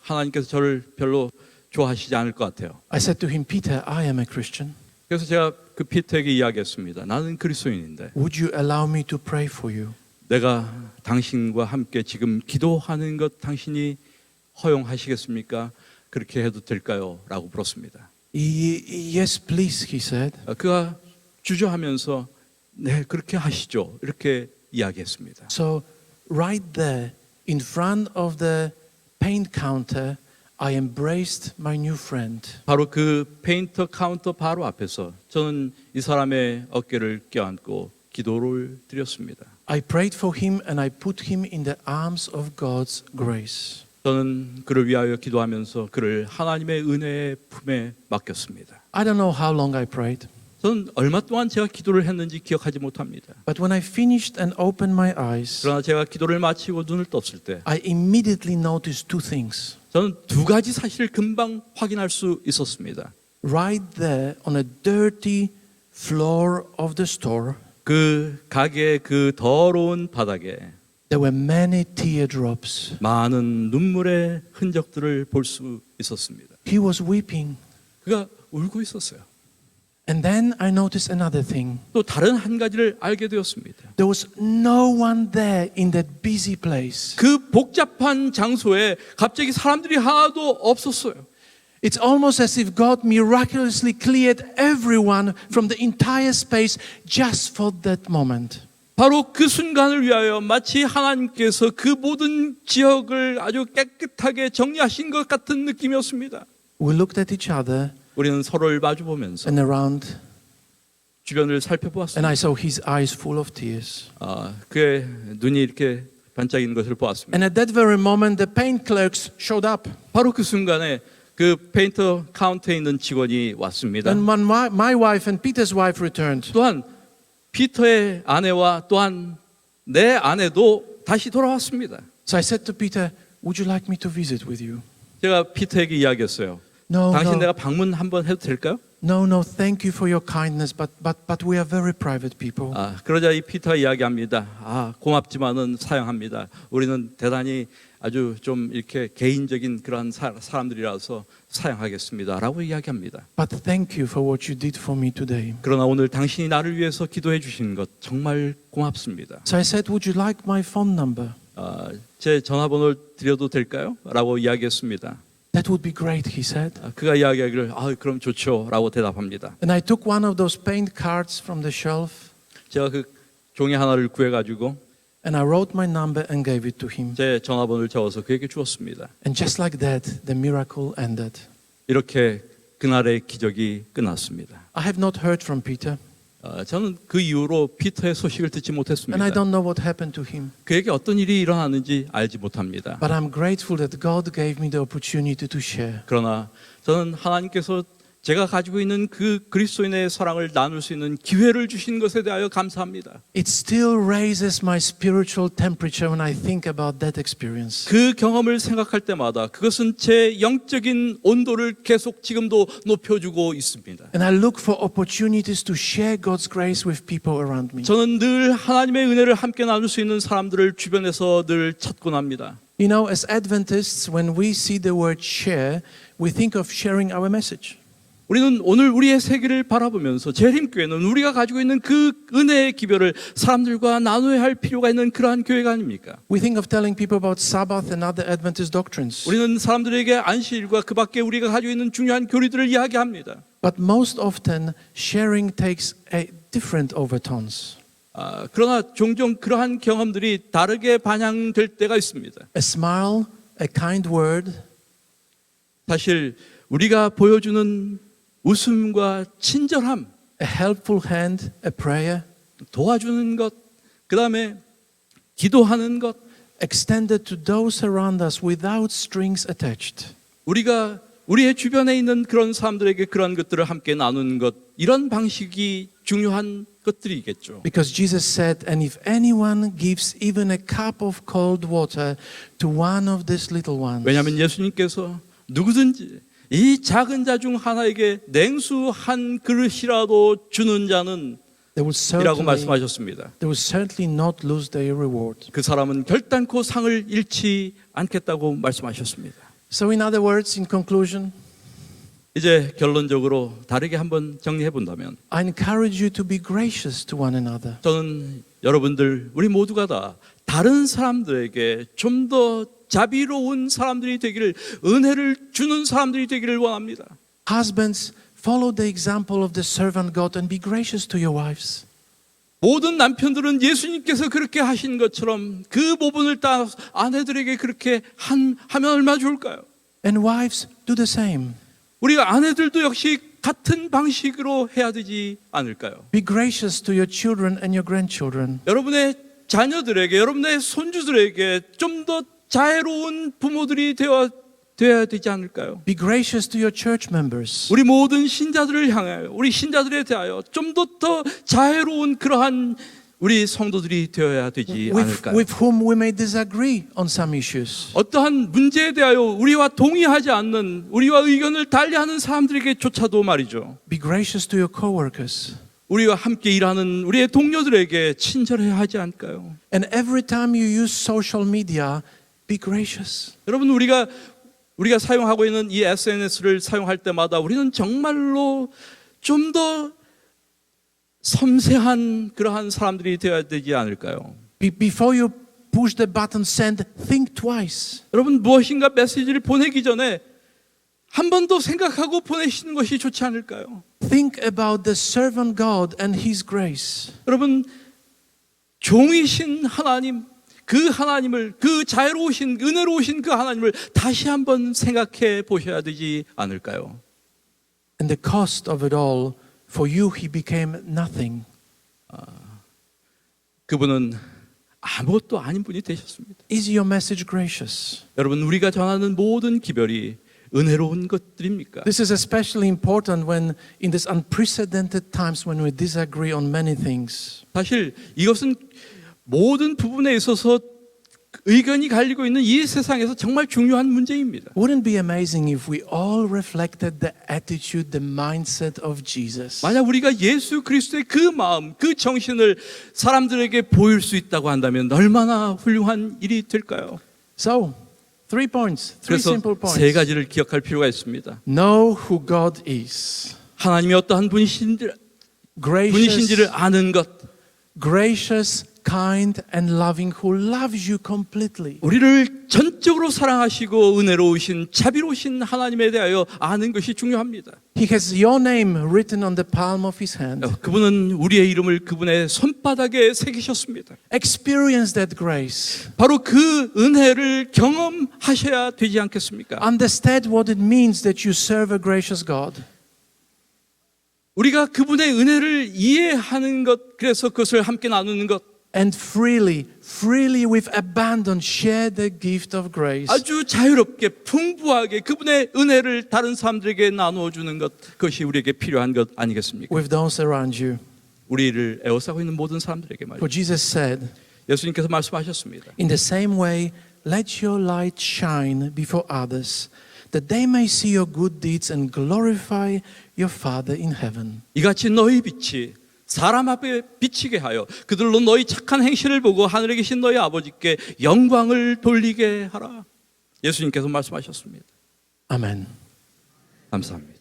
Speaker 2: 하나님께서 저를 별로 좋아하시지 않을 것 같아요.
Speaker 1: I said to him, Peter, I am a Christian.
Speaker 2: 그래서 제가 그 피터에게 이야기했습니다. 나는 그리스도인인데
Speaker 1: Would you allow me to pray for you?
Speaker 2: 내가 당신과 함께 지금 기도하는 것 당신이 허용하시겠습니까? 그렇게 해도 될까요? 라고 물었습니다.
Speaker 1: Yes, please, he said.
Speaker 2: 그가 주저하면서 네, 그렇게 하시죠. 이렇게 이야기했습니다.
Speaker 1: So right there in front of the paint counter, I embraced my new friend.
Speaker 2: 바로 그 페인터 카운터 바로 앞에서 저는 이 사람의 어깨를 껴안고 기도를 드렸습니다.
Speaker 1: I prayed for him and I put him in the arms of God's grace.
Speaker 2: 저는 그를 위하여 기도하면서 그를 하나님의 은혜의 품에 맡겼습니다.
Speaker 1: I don't know how long I prayed,
Speaker 2: 저는 얼마 동안 제가 기도를 했는지 기억하지 못합니다.
Speaker 1: but when I finished and opened my eyes,
Speaker 2: 그러나 제가 기도를 마치고 눈을 떴을 때
Speaker 1: I immediately noticed two things.
Speaker 2: 저는 두 가지 사실을 금방 확인할 수 있었습니다.
Speaker 1: Right there on a dirty floor of the store,
Speaker 2: 그 가게의 그 더러운 바닥에
Speaker 1: there were many teardrops.
Speaker 2: 많은 눈물의 흔적들을 볼 수 있었습니다.
Speaker 1: He was weeping.
Speaker 2: 그가 울고 있었어요.
Speaker 1: And then I noticed another thing.
Speaker 2: 또 다른 한 가지를 알게 되었습니다.
Speaker 1: There was no one there in that busy place.
Speaker 2: 그 복잡한 장소에 갑자기 사람들이 하나도 없었어요.
Speaker 1: It's almost as if God miraculously cleared everyone from the entire space just for that moment.
Speaker 2: 바로 그 순간을 위하여 마치 하나님께서 그 모든 지역을 아주 깨끗하게 정리하신 것 같은 느낌이었습니다.
Speaker 1: We looked at each other
Speaker 2: 우리는 서로를 마주보면서
Speaker 1: and around,
Speaker 2: 주변을
Speaker 1: and
Speaker 2: 살펴보았습니다.
Speaker 1: I saw his eyes full of tears.
Speaker 2: 그의 눈이 이렇게 반짝이는 것을 보았습니다.
Speaker 1: And at that very moment, the paint clerks showed up.
Speaker 2: 바로 그 순간에 그 페인터 카운터에 있는 직원이 왔습니다.
Speaker 1: And when my wife and Peter's wife returned,
Speaker 2: 또한 피터의 아내와 또한 내 아내도 다시 돌아왔습니다.
Speaker 1: so I said to Peter, would you like me to visit with you?
Speaker 2: 제가 피터에게 이야기했어요.
Speaker 1: No,
Speaker 2: 당신
Speaker 1: no,
Speaker 2: 내가 방문 한번 해도 될까요?
Speaker 1: no, thank you for your kindness, but we are very private people.
Speaker 2: 그러자 이 피터가 이야기합니다. 고맙지만은 사양합니다. 우리는 대단히 아주 좀 이렇게 개인적인 그러한 사람들이라서 사양하겠습니다라고 이야기합니다.
Speaker 1: But thank you for what you did for me today.
Speaker 2: 그러나 오늘 당신이 나를 위해서 기도해 주신 것 정말 고맙습니다.
Speaker 1: So I said, would you like my phone number?
Speaker 2: 제 전화번호를 드려도 될까요? 라고 이야기했습니다.
Speaker 1: That would be great, he said.
Speaker 2: 그가 이야기하기를 그럼 좋죠 라고 대답합니다.
Speaker 1: And I took one of those paint cards from the shelf
Speaker 2: 제가 그 종이 하나를 구해가지고
Speaker 1: and I wrote my number and gave it to him.
Speaker 2: 제 전화번호를 적어서 그에게 주었습니다.
Speaker 1: And just like that, the miracle ended.
Speaker 2: 이렇게 그날의 기적이 끝났습니다.
Speaker 1: I have not heard from Peter,
Speaker 2: 저는 그 이후로 피터의 소식을 듣지
Speaker 1: and
Speaker 2: 못했습니다.
Speaker 1: I don't know what happened to him.
Speaker 2: 그에게 어떤 일이 일어났는지 알지 못합니다.
Speaker 1: But I'm grateful that God gave me the opportunity to share.
Speaker 2: 그러나 저는 하나님께서 제가 가지고 있는 그 그리스도인의 사랑을 나눌 수 있는 기회를 주신 것에 대하여 감사합니다.
Speaker 1: It still raises my spiritual temperature when I think about that experience.
Speaker 2: 그 경험을 생각할 때마다 그것은 제 영적인 온도를 계속 지금도 높여주고 있습니다.
Speaker 1: And I look for opportunities to share God's grace with people around me.
Speaker 2: 저는 늘 하나님의 은혜를 함께 나눌 수 있는 사람들을 주변에서 늘 찾곤 합니다.
Speaker 1: You know, as Adventists, when we see the word share, we think of sharing our message.
Speaker 2: 우리는 오늘 우리의 세계를 바라보면서 재림교회는 우리가 가지고 있는 그 은혜의 기별을 사람들과 나눠야 할 필요가 있는 그러한 교회가 아닙니까?
Speaker 1: We think of telling people about Sabbath and other Adventist doctrines.
Speaker 2: 우리는 사람들에게 안식일과 그 밖에 우리가 가지고 있는 중요한 교리들을 이야기합니다.
Speaker 1: But most often, sharing takes a different overtones.
Speaker 2: 그러나 종종 그러한 경험들이 다르게 반영될 때가 있습니다.
Speaker 1: A smile, a kind word,
Speaker 2: 사실 우리가 보여주는 웃음과 친절함,
Speaker 1: a helpful hand, a prayer,
Speaker 2: 도와주는 것, 그 다음에 기도하는 것,
Speaker 1: extended to those around us without strings attached.
Speaker 2: 우리가 우리의 주변에 있는 그런 사람들에게 그런 것들을 함께 나누는 것, 이런 방식이 중요한 것들이겠죠.
Speaker 1: Because Jesus said, and if anyone gives even a cup of cold water to one of these little ones,
Speaker 2: 왜냐하면 예수님께서 누구든지 이 작은 자 중 하나에게 냉수 한 그릇이라도 주는 자는
Speaker 1: they will
Speaker 2: 이라고
Speaker 1: certainly,
Speaker 2: 말씀하셨습니다.
Speaker 1: they will certainly not lose their reward.
Speaker 2: 그 사람은 결단코 상을 잃지 않겠다고 말씀하셨습니다.
Speaker 1: So in other words, in conclusion,
Speaker 2: 이제 결론적으로 다르게 한번 정리해 본다면
Speaker 1: I encourage you to be gracious to one another.
Speaker 2: 저는 여러분들 우리 모두가 다 다른 사람들에게 좀 더 자비로운 사람들이 되기를, 은혜를 주는 사람들이 되기를 원합니다.
Speaker 1: Husbands, follow the example of the servant God and be gracious to your wives.
Speaker 2: 모든 남편들은 예수님께서 그렇게 하신 것처럼 그 부분을 따라 아내들에게 그렇게 하면 얼마나 좋을까요?
Speaker 1: And wives, do the same.
Speaker 2: 우리가 아내들도 역시 같은 방식으로 해야 되지 않을까요?
Speaker 1: Be gracious to your children and your grandchildren.
Speaker 2: 여러분의 자녀들에게, 여러분의 손주들에게 좀 더 자애로운 부모들이 되어야 되지 않을까요?
Speaker 1: Be gracious to your church members.
Speaker 2: 우리 모든 신자들을 향하여, 우리 신자들에 대하여 좀 더 자애로운 그러한 우리 성도들이 되어야 되지 않을까요?
Speaker 1: With whom we may disagree on some issues.
Speaker 2: 어떠한 문제에 대하여 우리와 동의하지 않는, 우리와 의견을 달리하는 사람들에게조차도 말이죠.
Speaker 1: Be gracious to your co-workers.
Speaker 2: 우리와 함께 일하는 우리의 동료들에게 친절해야 하지 않을까요?
Speaker 1: And every time you use social media, be gracious.
Speaker 2: 여러분, 우리가 사용하고 있는 이 SNS를 사용할 때마다 우리는 정말로 좀 더 섬세한 그러한 사람들이 되어야 되지 않을까요?
Speaker 1: Before you push the button send, think twice.
Speaker 2: 여러분, 무엇인가 메시지를 보내기 전에 한 번 더 생각하고 보내시는 것이 좋지 않을까요?
Speaker 1: Think about the servant God and His grace.
Speaker 2: 여러분, 종이신 하나님, 그 하나님을, 그 자애로우신, 은혜로우신 그 하나님을 다시 한번 생각해 보셔야 되지 않을까요?
Speaker 1: And the cost of it all, for you He became nothing.
Speaker 2: 그분은 아무것도 아닌 분이 되셨습니다.
Speaker 1: Is your message gracious?
Speaker 2: 여러분, 우리가 전하는 모든 기별이 은혜로운 것들입니까?
Speaker 1: This is especially important when in this unprecedented times when we disagree on many things.
Speaker 2: 사실 이것은 모든 부분에 있어서 의견이 갈리고 있는 이 세상에서 정말 중요한 문제입니다.
Speaker 1: Wouldn't it be amazing if we all reflected the attitude, the mindset of Jesus?
Speaker 2: 만약 우리가 예수 그리스도의 그 마음, 그 정신을 사람들에게 보일 수 있다고 한다면 얼마나 훌륭한 일이 될까요?
Speaker 1: So, 3 points, 3
Speaker 2: 그래서
Speaker 1: simple points.
Speaker 2: 세 가지를 기억할 필요가 있습니다.
Speaker 1: Know who God is.
Speaker 2: 하나님이 어떠한 분이신지를
Speaker 1: Gracious,
Speaker 2: 아는 것,
Speaker 1: gracious, kind and loving, who loves you completely.
Speaker 2: 우리를 전적으로 사랑하시고 은혜로우신 자비로우신 하나님에 대하여 아는 것이 중요합니다.
Speaker 1: He has your name written on the palm of His hand.
Speaker 2: 그분은 우리의 이름을 그분의 손바닥에 새기셨습니다.
Speaker 1: Experience that grace.
Speaker 2: 바로 그 은혜를 경험하셔야 되지 않겠습니까?
Speaker 1: Understand what it means that you serve a gracious God.
Speaker 2: 우리가 그분의 은혜를 이해하는 것, 그래서 그것을 함께 나누는 것,
Speaker 1: And freely with abandon share the gift of grace.
Speaker 2: 아주 자유롭게 풍부하게 그분의 은혜를 다른 사람들에게 나누어 주는 것, 그것이 우리에게 필요한 것 아니겠습니까?
Speaker 1: With those around you.
Speaker 2: 우리를 에워싸고 있는 모든 사람들에게 말이죠.
Speaker 1: For Jesus said,
Speaker 2: 예수님께서 말씀하셨습니다.
Speaker 1: in the same way, let your light shine before others, that they may see your good deeds and glorify your Father in heaven.
Speaker 2: 이같이 너희 빛이 사람 앞에 비치게 하여 그들로 너희 착한 행실을 보고 하늘에 계신 너희 아버지께 영광을 돌리게 하라. 예수님께서 말씀하셨습니다.
Speaker 1: Amen.
Speaker 2: 감사합니다.